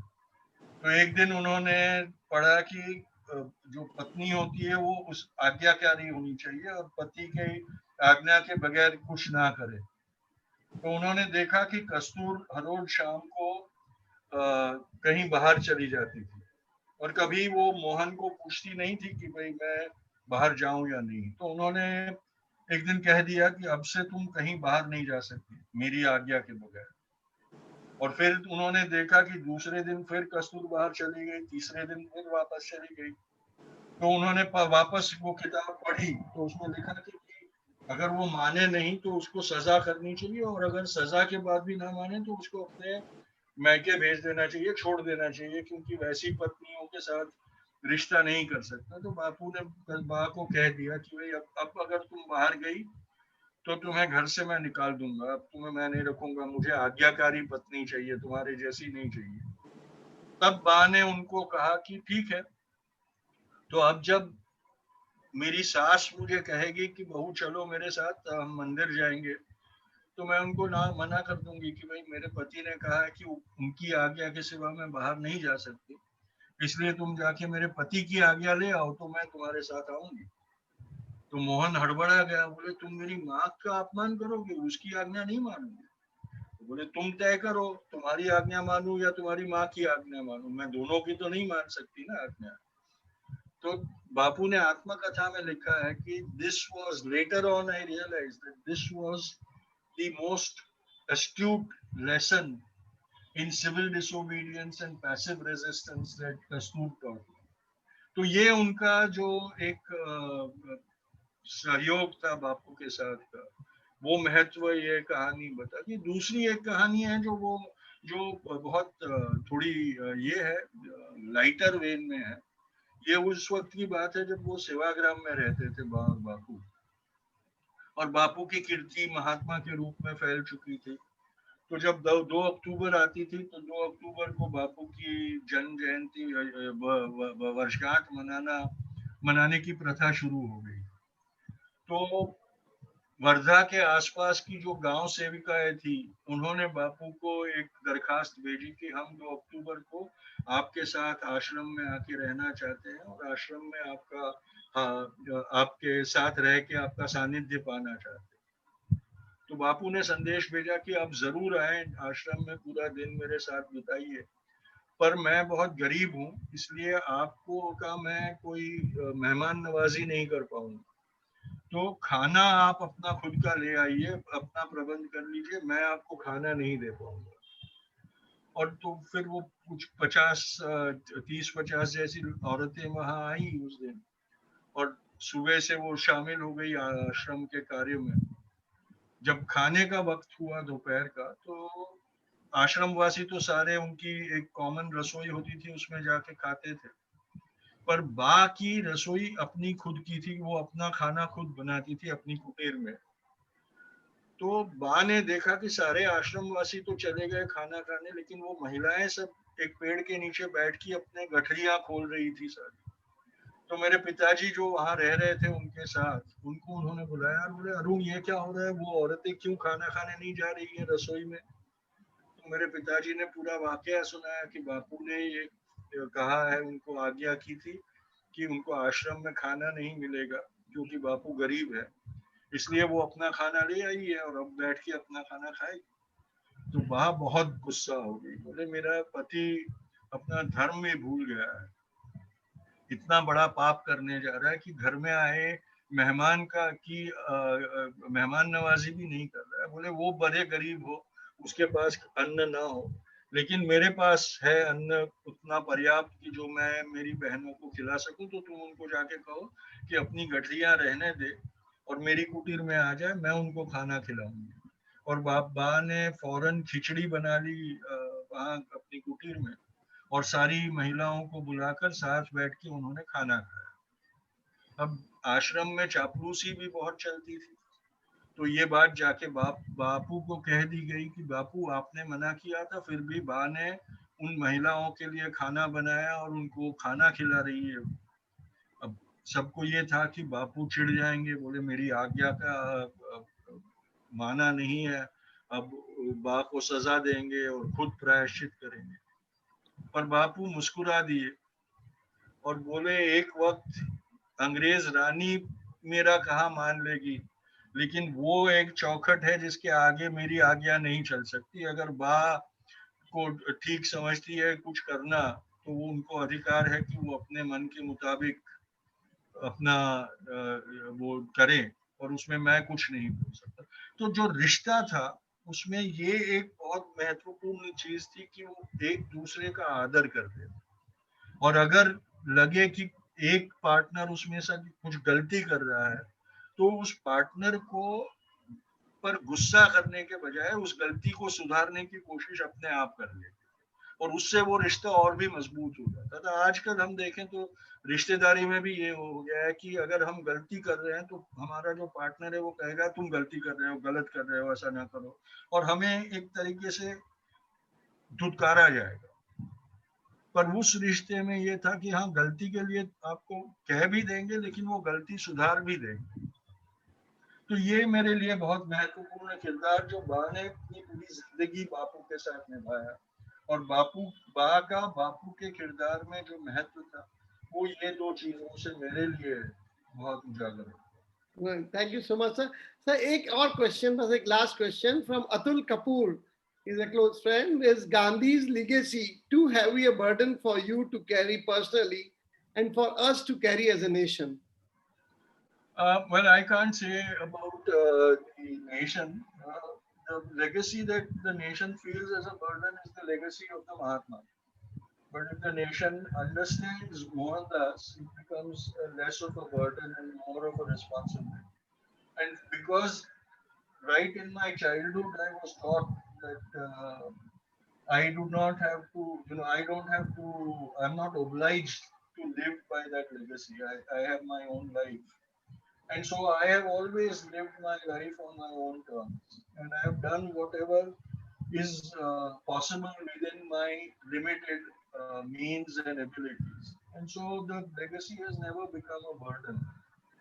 तो एक दिन उन्होंने पढ़ा कि जो पत्नी होती है वो उस आज्ञाकारी होनी चाहिए और पति के आज्ञा के बगैर कुछ ना करे। तो उन्होंने देखा कि कस्तूर हर रोज शाम को कहीं बाहर चली जाती थी, और कभी वो मोहन को पूछती नहीं थी कि भाई मैं बाहर जाऊं या नहीं। तो उन्होंने एक दिन कह दिया कि अब से तुम कहीं बाहर नहीं जा सकती मेरी आज्ञा के बगैर। और फिर उन्होंने देखा कि दूसरे दिन फिर कस्तूर बाहर चली गई, तीसरे दिन फिर वापस चली गई। तो उन्होंने वापस वो किताब पढ़ी, तो उसमें लिखा था कि अगर वो माने नहीं तो उसको सजा करनी चाहिए, और अगर सजा के बाद भी ना माने तो उसको अपने मैके भेज देना चाहिए, छोड़ देना चाहिए, क्योंकि वैसी पत्नियों के साथ रिश्ता नहीं कर सकता। तो बापू ने बा को कह दिया कि भाई अब अगर तुम बाहर गई तो तुम्हें घर से मैं निकाल दूंगा, अब तुम्हें मैं नहीं रखूंगा, मुझे आज्ञाकारी पत्नी चाहिए, तुम्हारे जैसी नहीं चाहिए। तब बा ने उनको कहा कि ठीक है, तो अब जब मेरी सास मुझे कहेगी कि बहू चलो मेरे साथ हम मंदिर जाएंगे, तो मैं उनको ना मना कर दूंगी कि भाई मेरे पति ने कहा है कि उनकी आज्ञा के सिवा मैं बाहर नहीं जा सकती, इसलिए तुम जाके मेरे पति की आज्ञा ले आओ तो मैं तुम्हारे साथ आऊंगी। तो मोहन हड़बड़ा गया, बोले तुम मेरी माँ का अपमान करोगे, उसकी आज्ञा नहीं मानोगे? तो बोले तुम तय करो, तुम्हारी आज्ञा मानूं या तुम्हारी माँ की आज्ञा मानूं, मैं दोनों की तो नहीं मान सकती ना आज्ञा। तो बापू ने आत्मकथा में लिखा है कि this was later on I realized that this was the most astute lesson in civil disobedience and passive resistance that Kastoor taught me. तो ये उनका जो एक सहयोग था बापू के साथ का, वो महत्व ये कहानी बताती। दूसरी एक कहानी है जो बहुत थोड़ी ये है, लाइटर वेन में है। ये उस वक्त की बात है जब वो सेवाग्राम में रहते थे बापू, और बापू की कीर्ति महात्मा के रूप में फैल चुकी थी। तो जब 2 अक्टूबर आती थी तो 2 अक्टूबर को बापू की जन्म जयंती वर्षगांठ मनाने की प्रथा शुरू हो गई। तो वर्धा के आसपास की जो गांव सेविकाएं थी, उन्होंने बापू को एक दरखास्त भेजी कि हम 2 अक्टूबर को आपके साथ आश्रम में आके रहना चाहते हैं और आश्रम में आपके साथ रह के आपका सानिध्य पाना चाहते हैं। तो बापू ने संदेश भेजा कि आप जरूर आए आश्रम में, पूरा दिन मेरे साथ बिताइए, पर मैं बहुत गरीब हूँ, इसलिए आपको का मैं कोई मेहमान नवाजी नहीं कर पाऊंगा, तो खाना आप अपना खुद का ले आइए, अपना प्रबंध कर लीजिए, मैं आपको खाना नहीं दे पाऊंगा। और तो फिर वो कुछ 30-50 जैसी औरतें वहां आई उस दिन, और सुबह से वो शामिल हो गई आश्रम के कार्य में। जब खाने का वक्त हुआ दोपहर का, तो आश्रमवासी तो सारे उनकी एक कॉमन रसोई होती थी, उसमें जाके खाते थे, पर बा की रसोई अपनी खुद की थी, वो अपना खाना खुद बनाती थी अपनी कुटीर में। तो बा ने देखा कि सारे आश्रमवासी तो चले गए खाना खाने, लेकिन वो महिलाएं सब एक पेड़ के नीचे बैठ के अपने गठरियां खोल रही थी सारी। तो मेरे पिताजी जो वहां रह रहे थे उनके साथ, उनको उन्होंने बुलाया और बोले, अरुण ये क्या हो रहा है, वो औरतें क्यों खाना खाने नहीं जा रही है रसोई में? तो मेरे पिताजी ने पूरा वाकया सुनाया कि बापू ने ये कहा है, उनको आज्ञा की थी कि उनको आश्रम में खाना नहीं मिलेगा, क्योंकि बापू गरीब है, इसलिए वो अपना खाना ले आई है और अब बैठ के अपना खाना खाएगी। तो वहां बहुत गुस्सा हो गई, बोले मेरा पति अपना धर्म में भूल गया है, इतना बड़ा पाप करने जा रहा है कि घर में आए मेहमान का की मेहमान नवाजी भी नहीं कर रहा है। बोले वो बड़े गरीब हो, उसके पास अन्न ना हो, लेकिन मेरे पास है अन्न उतना पर्याप्त कि जो मैं मेरी बहनों को खिला सकूं, तो तुम उनको जाके कहो कि अपनी गठरियां रहने दे और मेरी कुटीर में आ जाए, मैं उनको खाना खिलाऊंगी। और बा ने फौरन खिचड़ी बना ली वहां अपनी कुटीर में, और सारी महिलाओं को बुलाकर साथ बैठ के उन्होंने खाना खाया। अब आश्रम में चापलूसी भी बहुत चलती थी, तो ये बात जाके बापू को कह दी गई कि बापू आपने मना किया था, फिर भी बा ने उन महिलाओं के लिए खाना बनाया और उनको खाना खिला रही है। अब सबको ये था कि बापू चिढ़ जाएंगे, बोले मेरी आज्ञा का माना नहीं है, अब बा को सजा देंगे और खुद प्रायश्चित करेंगे। पर बापू मुस्कुरा दिए और बोले, एक वक्त अंग्रेज रानी मेरा कहाँ मान लेगी, लेकिन वो एक चौखट है जिसके आगे मेरी आज्ञा नहीं चल सकती। अगर बा को ठीक समझती है कुछ करना, तो वो उनको अधिकार है कि वो अपने मन के मुताबिक अपना वो करें, और उसमें मैं कुछ नहीं बोल सकता। तो जो रिश्ता था उसमें ये एक बहुत महत्वपूर्ण चीज थी कि वो एक दूसरे का आदर करते थे, और अगर लगे कि एक पार्टनर उसमें से कुछ गलती कर रहा है, तो उस पार्टनर को पर गुस्सा करने के बजाय उस गलती को सुधारने की कोशिश अपने आप कर ले, और उससे वो रिश्ता और भी मजबूत हो जाता था। आजकल हम देखें तो रिश्तेदारी में भी ये हो गया है कि अगर हम गलती कर रहे हैं तो हमारा जो पार्टनर है वो कहेगा तुम गलती कर रहे हो, गलत कर रहे हो, ऐसा ना करो, और हमें एक तरीके से धुतकारा जाएगा। पर उस रिश्ते में ये था कि हाँ, गलती के लिए आपको कह भी देंगे, लेकिन वो गलती सुधार भी देंगे। तो ये मेरे लिए बहुत महत्वपूर्ण किरदार जो बा ने अपनी पूरी जिंदगी बापू के साथ निभाया, और बापू के किरदार में जो महत्व था वो ये दो चीजों से मेरे लिए बहुत उजागर है। Thank you so much, sir. Sir, एक और question, बस एक last question from Atul Kapoor. He's a close friend. Is Gandhi's legacy too heavy a burden for you to carry personally and for us to carry as a nation? Well, I can't say about the nation. The legacy that the nation feels as a burden is the legacy of the Mahatma. But if the nation understands Mohandas, it becomes less of a burden and more of a responsibility. And because right in my childhood, I was taught that I do not have to, I don't have to, I'm not obliged to live by that legacy. I have my own life. And so I have always lived my life on my own terms. And I have done whatever is possible within my limited means and abilities. And so the legacy has never become a burden.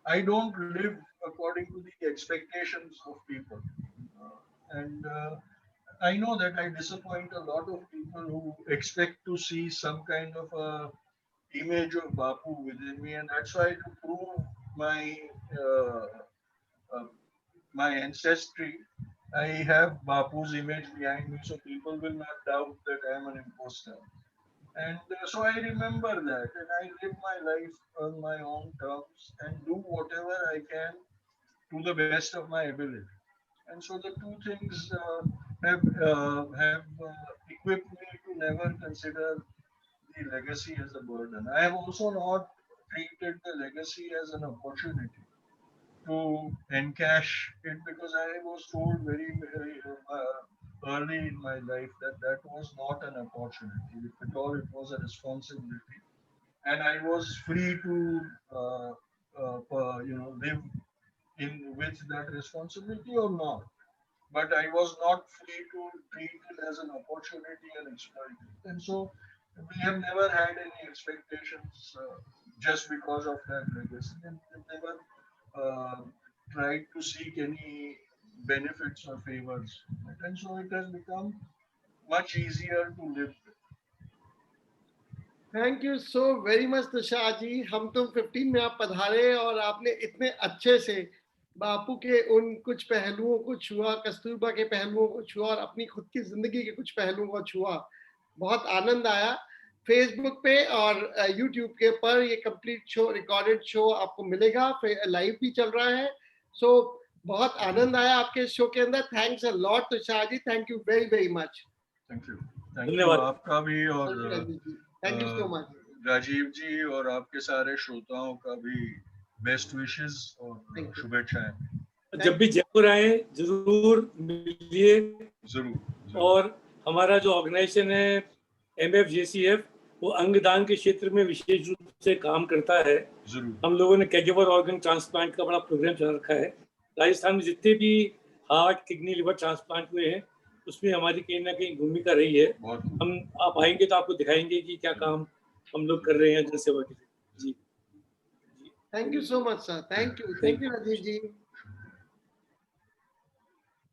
I don't live according to the expectations of people. And I know that I disappoint a lot of people who expect to see some kind of a image of Bapu within me, and that's why to prove my uh, uh, my ancestry, I have Bapu's image behind me, so people will not doubt that I am an imposter. And so I remember that, and I live my life on my own terms and do whatever I can to the best of my ability. And so the two things have equipped me to never consider the legacy as a burden. I have also not treated the legacy as an opportunity to encash it, because I was told very early in my life that that was not an opportunity. If at all, it was a responsibility, and I was free to live in with that responsibility or not. But I was not free to treat it as an opportunity and exploit it. And so we have never had any expectations just because of that legacy, and we've never uh, tried to seek any benefits or favors. And so it has become much easier to live with. Thank you so very much Tushar ji. हम तुम 15 में आप पधारे और आपने इतने अच्छे से बापू के उन कुछ पहलुओं को छुआ, कस्तूरबा के पहलुओं को छुआ और अपनी खुद की जिंदगी के कुछ पहलुओं को छुआ। बहुत आनंद आया। फेसबुक पे और यूट्यूब के पर ये कंप्लीट शो, रिकॉर्डेड शो आपको मिलेगा, फिर लाइव भी चल रहा है। सो बहुत आनंद आया आपके शो के अंदर। Thanks a lot Tushar ji, thank you very very much. Thank you धन्यवाद। आपका भी, और thank you so much Rajiv ji और आपके सारे श्रोताओं का भी बेस्ट विशेस और शुभेच्छाएं। जब भी जयपुर आए जरूर मिलिए। जरूर। और हमारा जो ऑर्गेनाइजेशन है MFJCF, वो अंगदान के क्षेत्र में विशेष रूप से काम करता है। जरूर। हम लोगों ने कैगेवर ऑर्गन ट्रांसप्लांट का बड़ा प्रोग्राम चला रखा है। राजस्थान में जितने भी हार्ट, किडनी, लिवर ट्रांसप्लांट हुए हैं, उसमें हमारी कहीं ना कहीं भूमिका रही है। हम आप आएंगे तो आपको दिखाएंगे कि क्या काम हम लोग कर रहे हैं जनसेवा के लिए। जी, thank you so much sir. Thank you Rajiv ji.